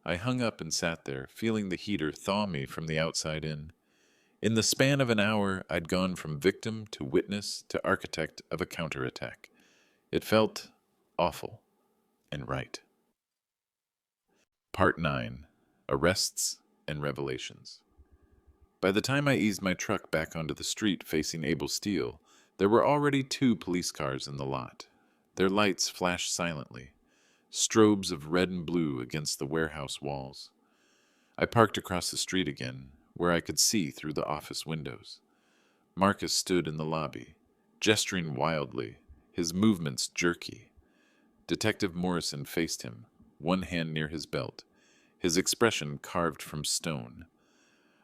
I hung up and sat there, feeling the heater thaw me from the outside in. In the span of an hour, I'd gone from victim to witness to architect of a counterattack. It felt awful and right. Part 9. Arrests and Revelations. By the time I eased my truck back onto the street facing Able Steel, there were already 2 police cars in the lot. Their lights flashed silently, strobes of red and blue against the warehouse walls. I parked across the street again, where I could see through the office windows. Marcus stood in the lobby, gesturing wildly, his movements jerky. Detective Morrison faced him, one hand near his belt, his expression carved from stone.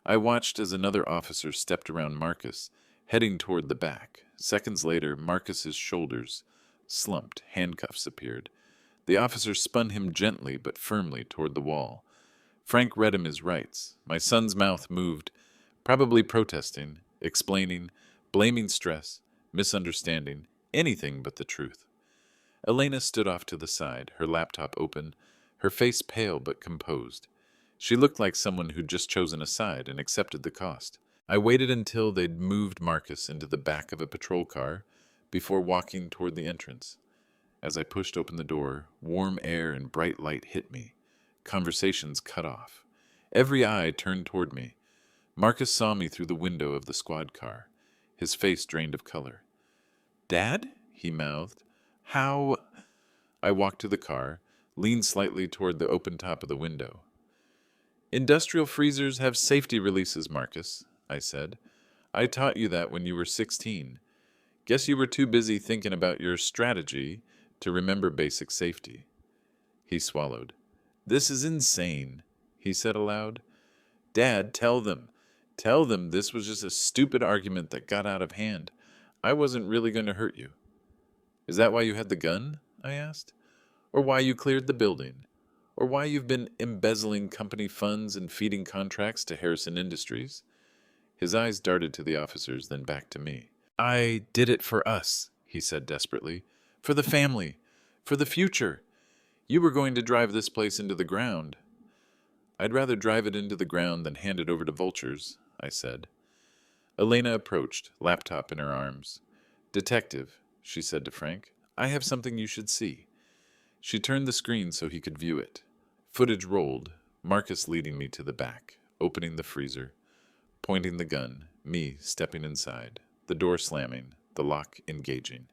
I watched as another officer stepped around Marcus, heading toward the back. Seconds later, Marcus's shoulders slumped, handcuffs appeared. The officer spun him gently but firmly toward the wall. Frank read him his rights. My son's mouth moved, probably protesting, explaining, blaming stress, misunderstanding, anything but the truth. Elena stood off to the side, her laptop open, her face pale but composed. She looked like someone who'd just chosen a side and accepted the cost. I waited until they'd moved Marcus into the back of a patrol car before walking toward the entrance. As I pushed open the door, warm air and bright light hit me. Conversations cut off. Every eye turned toward me. Marcus saw me through the window of the squad car. His face drained of color. "Dad?" he mouthed. "How—" I walked to the car, leaned slightly toward the open top of the window. "Industrial freezers have safety releases, Marcus," I said. "I taught you that when you were 16. Guess you were too busy thinking about your strategy to remember basic safety." He swallowed. "This is insane," he said aloud. "Dad, tell them. Tell them this was just a stupid argument that got out of hand. I wasn't really going to hurt you." "Is that why you had the gun?" I asked. "Or why you cleared the building? Or why you've been embezzling company funds and feeding contracts to Harrison Industries?" His eyes darted to the officers, then back to me. "I did it for us," he said desperately. "For the family. For the future. You were going to drive this place into the ground." "I'd rather drive it into the ground than hand it over to vultures," I said. Elena approached, laptop in her arms. "Detective," she said to Frank, "I have something you should see." She turned the screen so he could view it. Footage rolled, Marcus leading me to the back, opening the freezer, pointing the gun, me stepping inside, the door slamming, the lock engaging.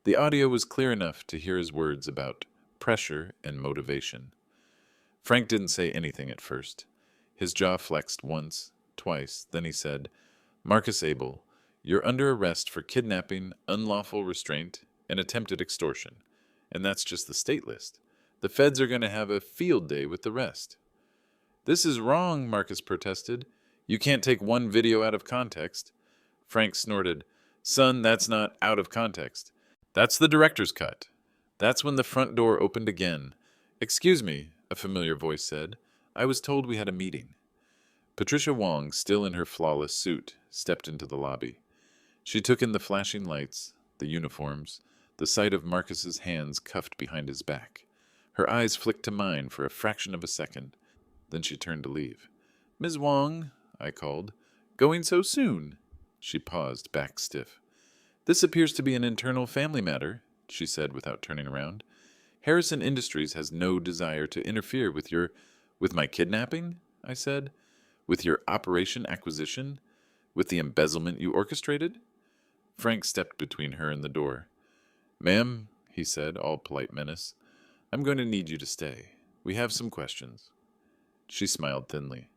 The audio was clear enough to hear his words about pressure and motivation. Frank didn't say anything at first. His jaw flexed once, twice, then he said, "Marcus Abel, you're under arrest for kidnapping, unlawful restraint, and attempted extortion. And that's just the state list. The feds are going to have a field day with the rest." "This is wrong," Marcus protested. "You can't take one video out of context." Frank snorted, "Son, that's not out of context. That's the director's cut. That's when the front door opened again." "Excuse me," a familiar voice said. "I was told we had a meeting." Patricia Wong, still in her flawless suit, stepped into the lobby. She took in the flashing lights, the uniforms, the sight of Marcus's hands cuffed behind his back. Her eyes flicked to mine for a fraction of a second. Then she turned to leave. "Ms. Wong," I called. "Going so soon?" She paused, back stiff. "This appears to be an internal family matter," she said without turning around. "Harrison Industries has no desire to interfere with with my kidnapping," I said. "With your operation acquisition? With the embezzlement you orchestrated?" Frank stepped between her and the door. "Ma'am," he said, all polite menace, "I'm going to need you to stay. We have some questions." She smiled thinly.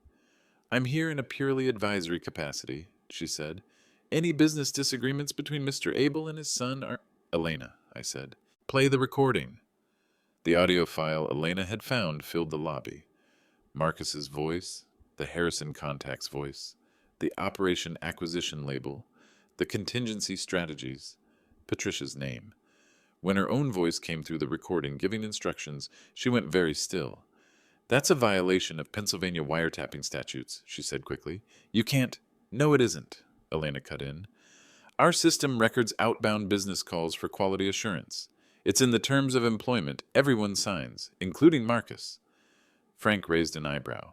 "I'm here in a purely advisory capacity," she said. "Any business disagreements between Mr. Abel and his son are—" "Elena," I said. "Play the recording." The audio file Elena had found filled the lobby. Marcus's voice, the Harrison contact's voice, the operation acquisition label, the contingency strategies, Patricia's name. When her own voice came through the recording giving instructions, she went very still. "That's a violation of Pennsylvania wiretapping statutes," she said quickly. "You can't—" "No, it isn't," Elena cut in. "Our system records outbound business calls for quality assurance. It's in the terms of employment everyone signs, including Marcus." Frank raised an eyebrow.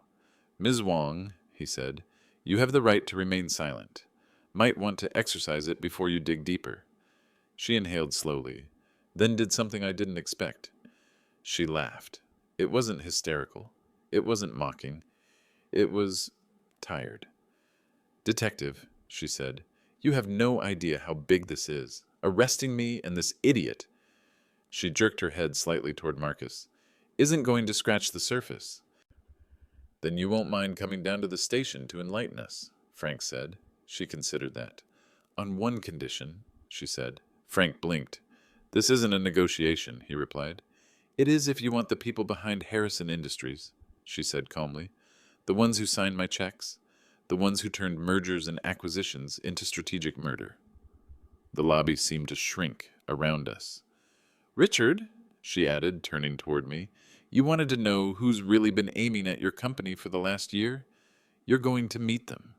"Ms. Wong," he said, "you have the right to remain silent. Might want to exercise it before you dig deeper." She inhaled slowly, then did something I didn't expect. She laughed. It wasn't hysterical. It wasn't mocking. It was tired. "Detective," she said, "you have no idea how big this is. Arresting me and this idiot," she jerked her head slightly toward Marcus, "isn't going to scratch the surface." "Then you won't mind coming down to the station to enlighten us," Frank said. She considered that. "On one condition," she said. Frank blinked. "This isn't a negotiation," he replied. "It is if you want the people behind Harrison Industries," she said calmly. "The ones who signed my checks. the ones who turned mergers and acquisitions into strategic murder. The lobby seemed to shrink around us. Richard, she added, turning toward me, you wanted to know who's really been aiming at your company for the last year? You're going to meet them.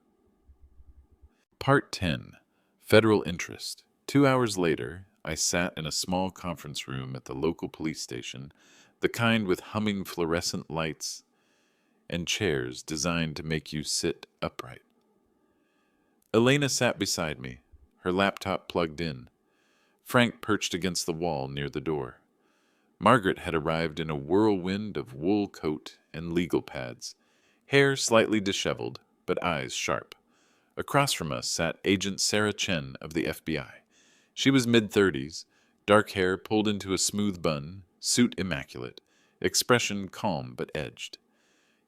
Part 10. Federal Interest. 2 hours later, I sat in a small conference room at the local police station, the kind with humming fluorescent lights and chairs designed to make you sit upright. Elena sat beside me, her laptop plugged in. Frank perched against the wall near the door. Margaret had arrived in a whirlwind of wool coat and legal pads, hair slightly disheveled, but eyes sharp. Across from us sat Agent Sarah Chen of the FBI. She was mid-30s, dark hair pulled into a smooth bun, suit immaculate, expression calm but edged.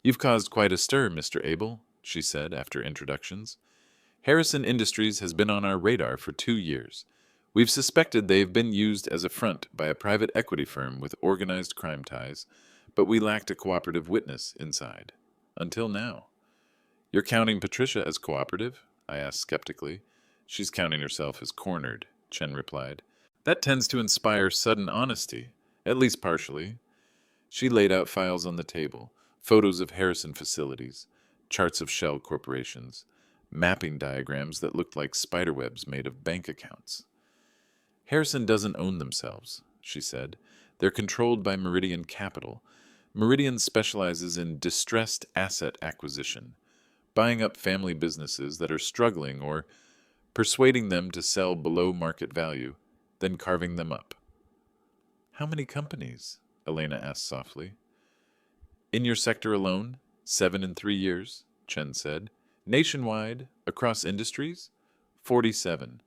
You've caused quite a stir, Mr. Abel, she said after introductions. Harrison Industries has been on our radar for 2 years. We've suspected they've been used as a front by a private equity firm with organized crime ties, but we lacked a cooperative witness inside. Until now. You're counting Patricia as cooperative? I asked skeptically. She's counting herself as cornered, Chen replied. That tends to inspire sudden honesty, at least partially. She laid out files on the table, photos of Harrison facilities, charts of shell corporations, mapping diagrams that looked like spiderwebs made of bank accounts. Harrison doesn't own themselves, she said. They're controlled by Meridian Capital. Meridian specializes in distressed asset acquisition, buying up family businesses that are struggling or persuading them to sell below market value, then carving them up. How many companies? Elena asked softly. In your sector alone, 7 in 3 years, Chen said. Nationwide, across industries, 47.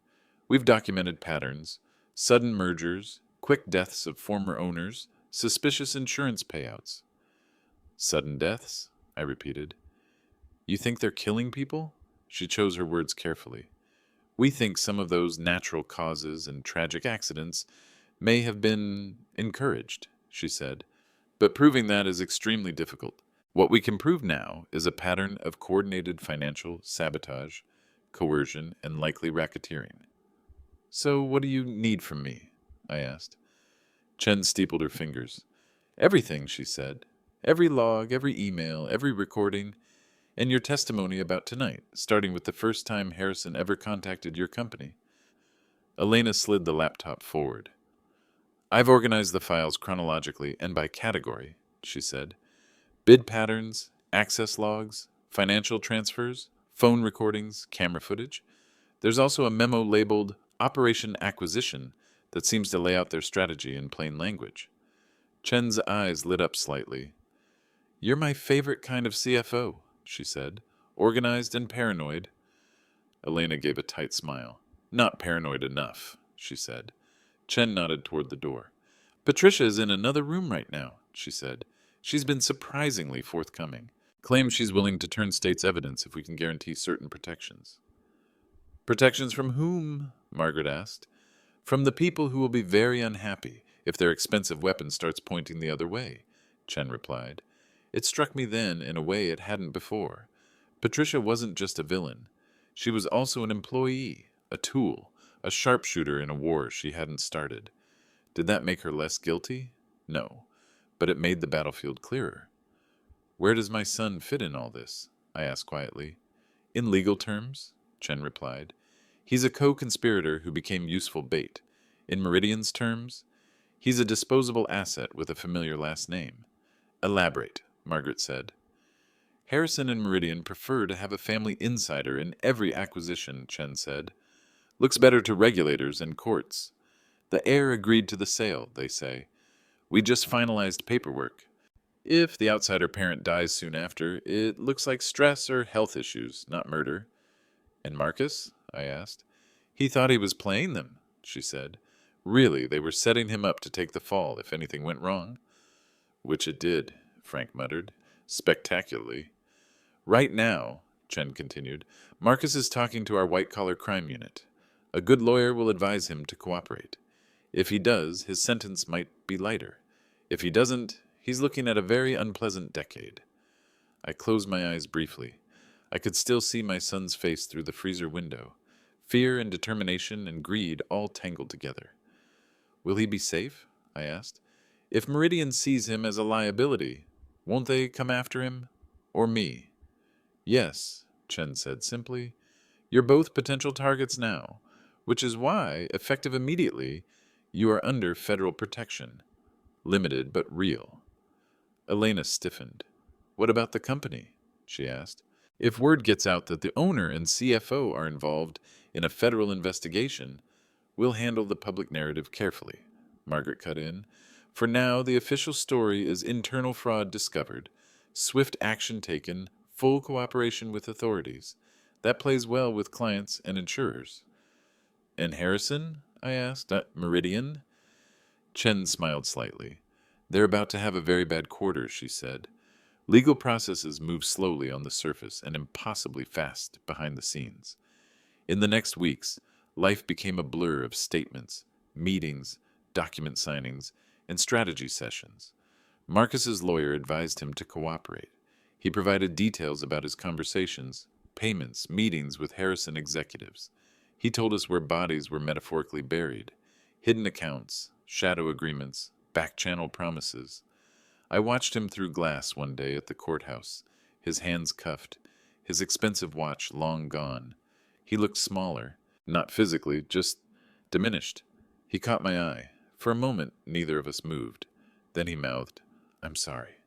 We've documented patterns, sudden mergers, quick deaths of former owners, suspicious insurance payouts. Sudden deaths? I repeated. You think they're killing people? She chose her words carefully. We think some of those natural causes and tragic accidents may have been encouraged, she said, but proving that is extremely difficult. What we can prove now is a pattern of coordinated financial sabotage, coercion, and likely racketeering. So what do you need from me? I asked. Chen steepled her fingers. Everything, she said. Every log, every email, every recording, and your testimony about tonight, starting with the first time Harrison ever contacted your company. Elena slid the laptop forward. I've organized the files chronologically and by category, she said. Bid patterns, access logs, financial transfers, phone recordings, camera footage. There's also a memo labeled Operation Acquisition that seems to lay out their strategy in plain language. Chen's eyes lit up slightly. You're my favorite kind of CFO, she said. Organized and paranoid. Elena gave a tight smile. Not paranoid enough, she said. Chen nodded toward the door. Patricia is in another room right now, she said. She's been surprisingly forthcoming. Claims she's willing to turn state's evidence if we can guarantee certain protections. Protections from whom? Margaret asked. From the people who will be very unhappy if their expensive weapon starts pointing the other way, Chen replied. It struck me then in a way it hadn't before. Patricia wasn't just a villain. She was also an employee, a tool, a sharpshooter in a war she hadn't started. Did that make her less guilty? No, but it made the battlefield clearer. Where does my son fit in all this? I asked quietly. In legal terms, Chen replied. He's a co-conspirator who became useful bait. In Meridian's terms, he's a disposable asset with a familiar last name. Elaborate, Margaret said. Harrison and Meridian prefer to have a family insider in every acquisition, Chen said. Looks better to regulators and courts. The heir agreed to the sale, they say. We just finalized paperwork. If the outsider parent dies soon after, it looks like stress or health issues, not murder. And Marcus? I asked. He thought he was playing them, she said. Really, they were setting him up to take the fall if anything went wrong. Which it did, Frank muttered, spectacularly. Right now, Chen continued, Marcus is talking to our white-collar crime unit. A good lawyer will advise him to cooperate. If he does, his sentence might be lighter. If he doesn't, he's looking at a very unpleasant decade. I closed my eyes briefly. I could still see my son's face through the freezer window. Fear and determination and greed all tangled together. Will he be safe? I asked. If Meridian sees him as a liability, won't they come after him? Or me? Yes, Chen said simply. You're both potential targets now, which is why, effective immediately, you are under federal protection. Limited but real. Elena stiffened. What about the company? She asked. If word gets out that the owner and CFO are involved in a federal investigation, we'll handle the public narrative carefully, Margaret cut in. For now, the official story is internal fraud discovered, swift action taken, full cooperation with authorities. That plays well with clients and insurers. And Harrison? I asked. Meridian? Chen smiled slightly. They're about to have a very bad quarter, she said. Legal processes move slowly on the surface and impossibly fast behind the scenes. In the next weeks, life became a blur of statements, meetings, document signings, and strategy sessions. Marcus's lawyer advised him to cooperate. He provided details about his conversations, payments, meetings with Harrison executives. He told us where bodies were metaphorically buried, hidden accounts, shadow agreements, back-channel promises. I watched him through glass one day at the courthouse, his hands cuffed, his expensive watch long gone. He looked smaller, not physically, just diminished. He caught my eye. For a moment, neither of us moved. Then he mouthed, I'm sorry.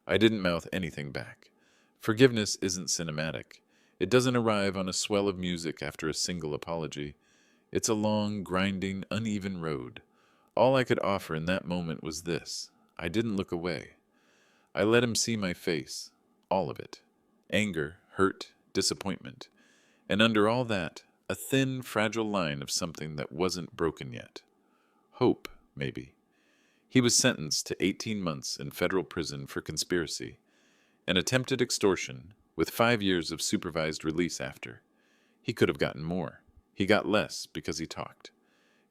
I didn't mouth anything back. Forgiveness isn't cinematic. It doesn't arrive on a swell of music after a single apology. It's a long, grinding, uneven road. All I could offer in that moment was this. I didn't look away. I let him see my face, all of it. Anger, hurt, disappointment. And under all that, a thin, fragile line of something that wasn't broken yet. Hope, maybe. He was sentenced to 18 months in federal prison for conspiracy, and attempted extortion, with 5 years of supervised release after. He could have gotten more. He got less because he talked.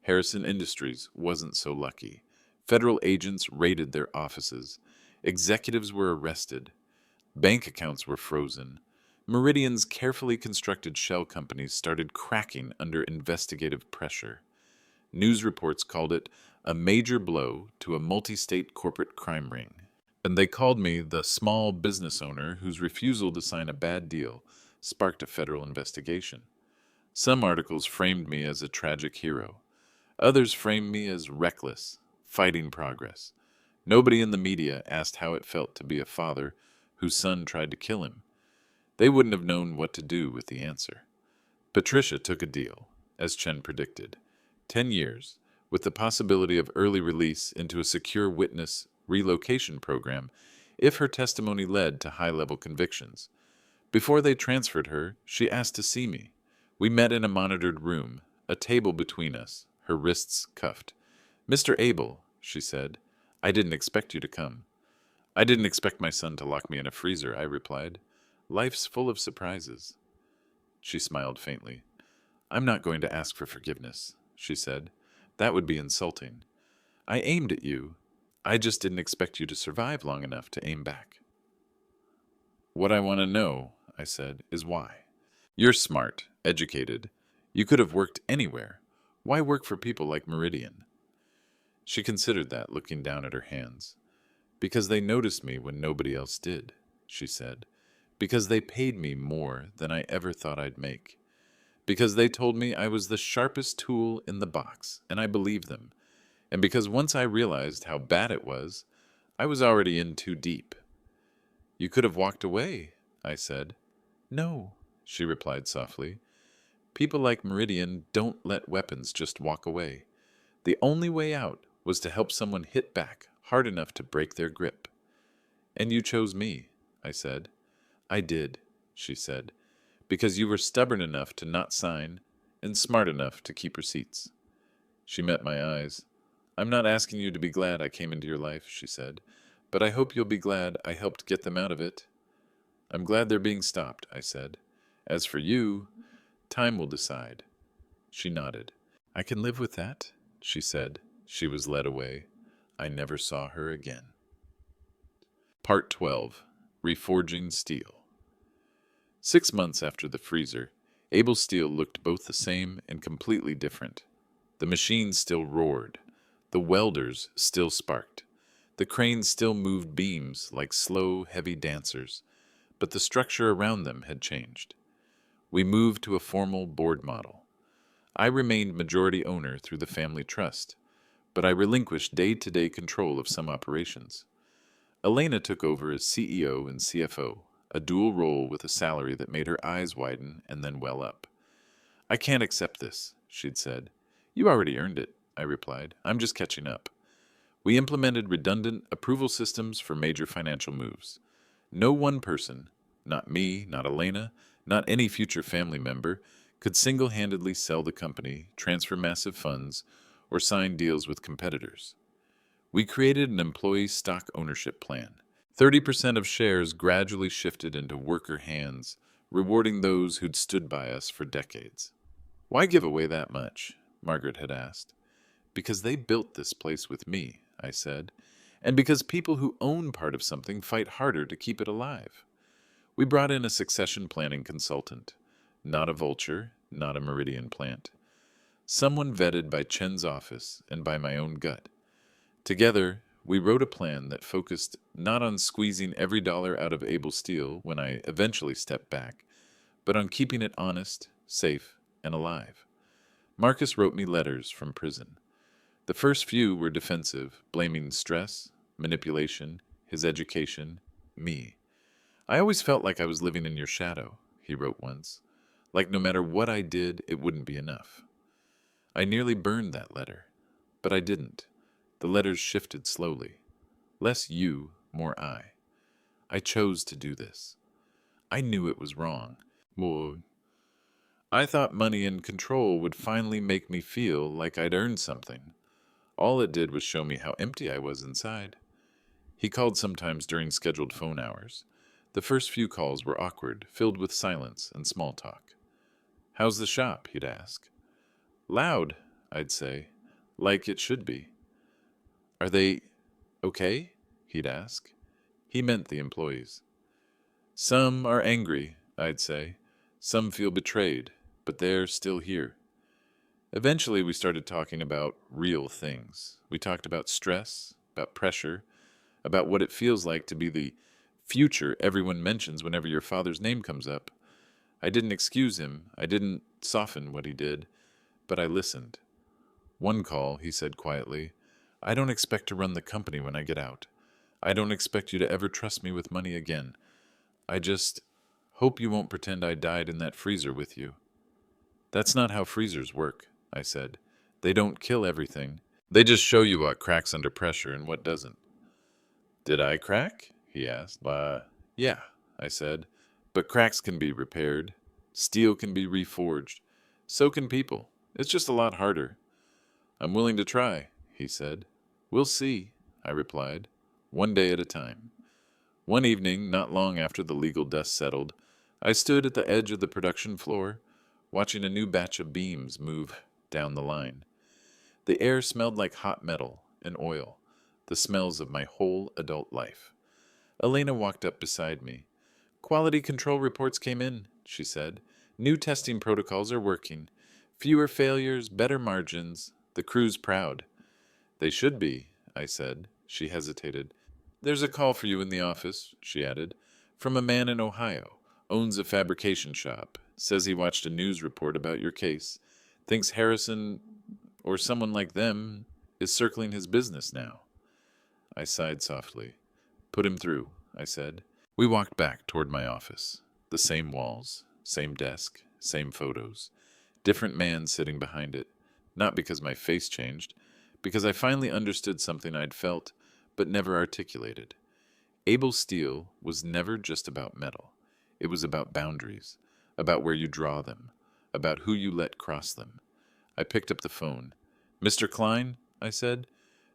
Harrison Industries wasn't so lucky. Federal agents raided their offices. Executives were arrested. Bank accounts were frozen. Meridian's carefully constructed shell companies started cracking under investigative pressure. News reports called it a major blow to a multi-state corporate crime ring. And they called me the small business owner whose refusal to sign a bad deal sparked a federal investigation. Some articles framed me as a tragic hero. Others framed me as reckless, fighting progress. Nobody in the media asked how it felt to be a father whose son tried to kill him. They wouldn't have known what to do with the answer. Patricia took a deal, as Chen predicted. 10 years, with the possibility of early release into a secure witness relocation program if her testimony led to high-level convictions. Before they transferred her, she asked to see me. We met in a monitored room, a table between us, her wrists cuffed. Mr. Abel, she said, I didn't expect you to come. I didn't expect my son to lock me in a freezer, I replied. Life's full of surprises. She smiled faintly. I'm not going to ask for forgiveness, she said. That would be insulting. I aimed at you. I just didn't expect you to survive long enough to aim back. What I want to know, I said, is why. You're smart, educated. You could have worked anywhere. Why work for people like Meridian? She considered that, looking down at her hands. Because they noticed me when nobody else did, she said. Because they paid me more than I ever thought I'd make. Because they told me I was the sharpest tool in the box, and I believed them. And because once I realized how bad it was, I was already in too deep. You could have walked away, I said. No, she replied softly. People like Meridian don't let weapons just walk away. The only way out was to help someone hit back hard enough to break their grip. And you chose me, I said. I did, she said, because you were stubborn enough to not sign and smart enough to keep receipts. She met my eyes. I'm not asking you to be glad I came into your life, she said, but I hope you'll be glad I helped get them out of it. I'm glad they're being stopped, I said. As for you, time will decide. She nodded. I can live with that, she said. She was led away. I never saw her again. Part 12. Reforging Steel. 6 months after the freezer, Able Steel looked both the same and completely different. The machines still roared. The welders still sparked. The cranes still moved beams like slow, heavy dancers, but the structure around them had changed. We moved to a formal board model. I remained majority owner through the family trust, but I relinquished day-to-day control of some operations. Elena took over as CEO and CFO, a dual role with a salary that made her eyes widen and then well up. "I can't accept this," she'd said. "You already earned it," I replied. "I'm just catching up." We implemented redundant approval systems for major financial moves. No one person, not me, not Elena, not any future family member, could single-handedly sell the company, transfer massive funds, or sign deals with competitors. We created an employee stock ownership plan. 30% of shares gradually shifted into worker hands, rewarding those who'd stood by us for decades. "Why give away that much?" Margaret had asked. "Because they built this place with me," I said, "and because people who own part of something fight harder to keep it alive." We brought in a succession planning consultant, not a vulture, not a Meridian plant. Someone vetted by Chen's office and by my own gut. Together, we wrote a plan that focused not on squeezing every dollar out of Able Steel when I eventually stepped back, but on keeping it honest, safe, and alive. Marcus wrote me letters from prison. The first few were defensive, blaming stress, manipulation, his education, me. "I always felt like I was living in your shadow," he wrote once. "Like no matter what I did, it wouldn't be enough." I nearly burned that letter, but I didn't. The letters shifted slowly. Less you, more I. I chose to do this. I knew it was wrong. Well, I thought money and control would finally make me feel like I'd earned something. All it did was show me how empty I was inside. He called sometimes during scheduled phone hours. The first few calls were awkward, filled with silence and small talk. "How's the shop?" he'd ask. "Loud," I'd say, "like it should be." "Are they okay?" he'd ask. He meant the employees. "Some are angry," I'd say. "Some feel betrayed, but they're still here." Eventually, we started talking about real things. We talked about stress, about pressure, about what it feels like to be the future everyone mentions whenever your father's name comes up. I didn't excuse him. I didn't soften what he did, but I listened. One call, he said quietly, "I don't expect to run the company when I get out. I don't expect you to ever trust me with money again. I just hope you won't pretend I died in that freezer with you." "That's not how freezers work," I said. "They don't kill everything. They just show you what cracks under pressure and what doesn't." "Did I crack?" he asked. Yeah," I said. "But cracks can be repaired. Steel can be reforged. So can people. It's just a lot harder." "I'm willing to try," he said. "We'll see," I replied. One day at a time. One evening, not long after the legal dust settled, I stood at the edge of the production floor, watching a new batch of beams move down the line. The air smelled like hot metal and oil, the smells of my whole adult life. Elena walked up beside me. "Quality control reports came in," she said. "New testing protocols are working. Fewer failures, better margins. The crew's proud." "They should be," I said. She hesitated. "There's a call for you in the office," she added, "from a man in Ohio. Owns a fabrication shop. Says he watched a news report about your case. Thinks Harrison, or someone like them, is circling his business now." I sighed softly. "Put him through," I said. We walked back toward my office. The same walls, same desk, same photos. Different man sitting behind it. Not because my face changed, because I finally understood something I'd felt, but never articulated. Able Steel was never just about metal. It was about boundaries, about where you draw them, about who you let cross them. I picked up the phone. "Mr. Klein," I said,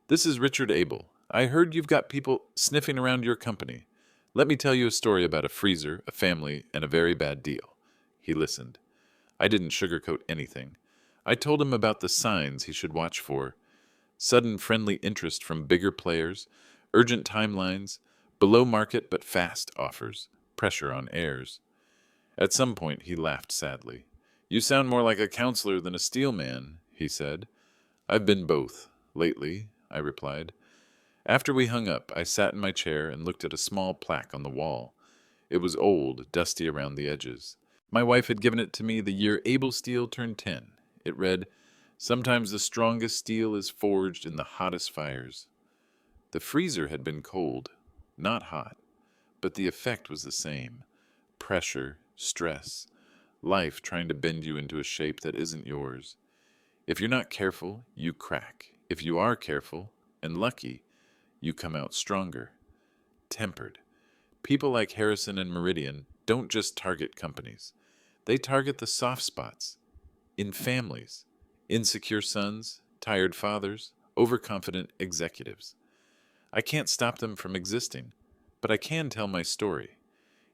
"this is Richard Abel. I heard you've got people sniffing around your company. Let me tell you a story about a freezer, a family, and a very bad deal." He listened. I didn't sugarcoat anything. I told him about the signs he should watch for. Sudden friendly interest from bigger players, urgent timelines, below market but fast offers, pressure on heirs. At some point, he laughed sadly. You sound more like a counselor than a steel man, he said. I've been both, lately, I replied. After we hung up, I sat in my chair and looked at a small plaque on the wall. It was old, dusty around the edges. My wife had given it to me the year Able Steel turned 10. It read, Sometimes the strongest steel is forged in the hottest fires. The freezer had been cold, not hot, but the effect was the same. Pressure, stress, life trying to bend you into a shape that isn't yours. If you're not careful, you crack. If you are careful and lucky, you come out stronger, tempered. People like Harrison and Meridian don't just target companies. They target the soft spots in families, insecure sons, tired fathers, overconfident executives. I can't stop them from existing, but I can tell my story.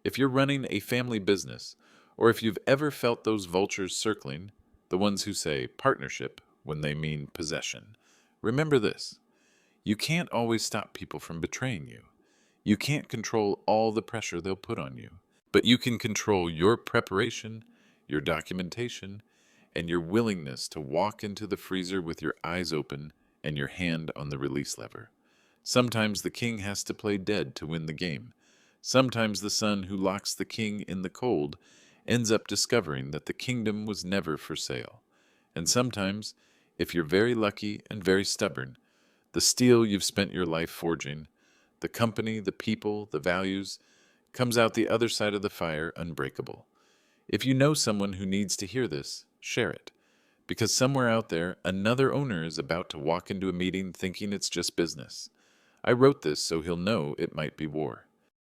If you're running a family business, or if you've ever felt those vultures circling, the ones who say partnership when they mean possession, remember this. You can't always stop people from betraying you. You can't control all the pressure they'll put on you, but you can control your preparation, your documentation, and your willingness to walk into the freezer with your eyes open and your hand on the release lever. Sometimes the king has to play dead to win the game. Sometimes the son who locks the king in the cold ends up discovering that the kingdom was never for sale. And sometimes, if you're very lucky and very stubborn, the steel you've spent your life forging, the company, the people, the values, comes out the other side of the fire unbreakable. If you know someone who needs to hear this, share it. Because somewhere out there, another owner is about to walk into a meeting thinking it's just business. I wrote this so he'll know it might be war.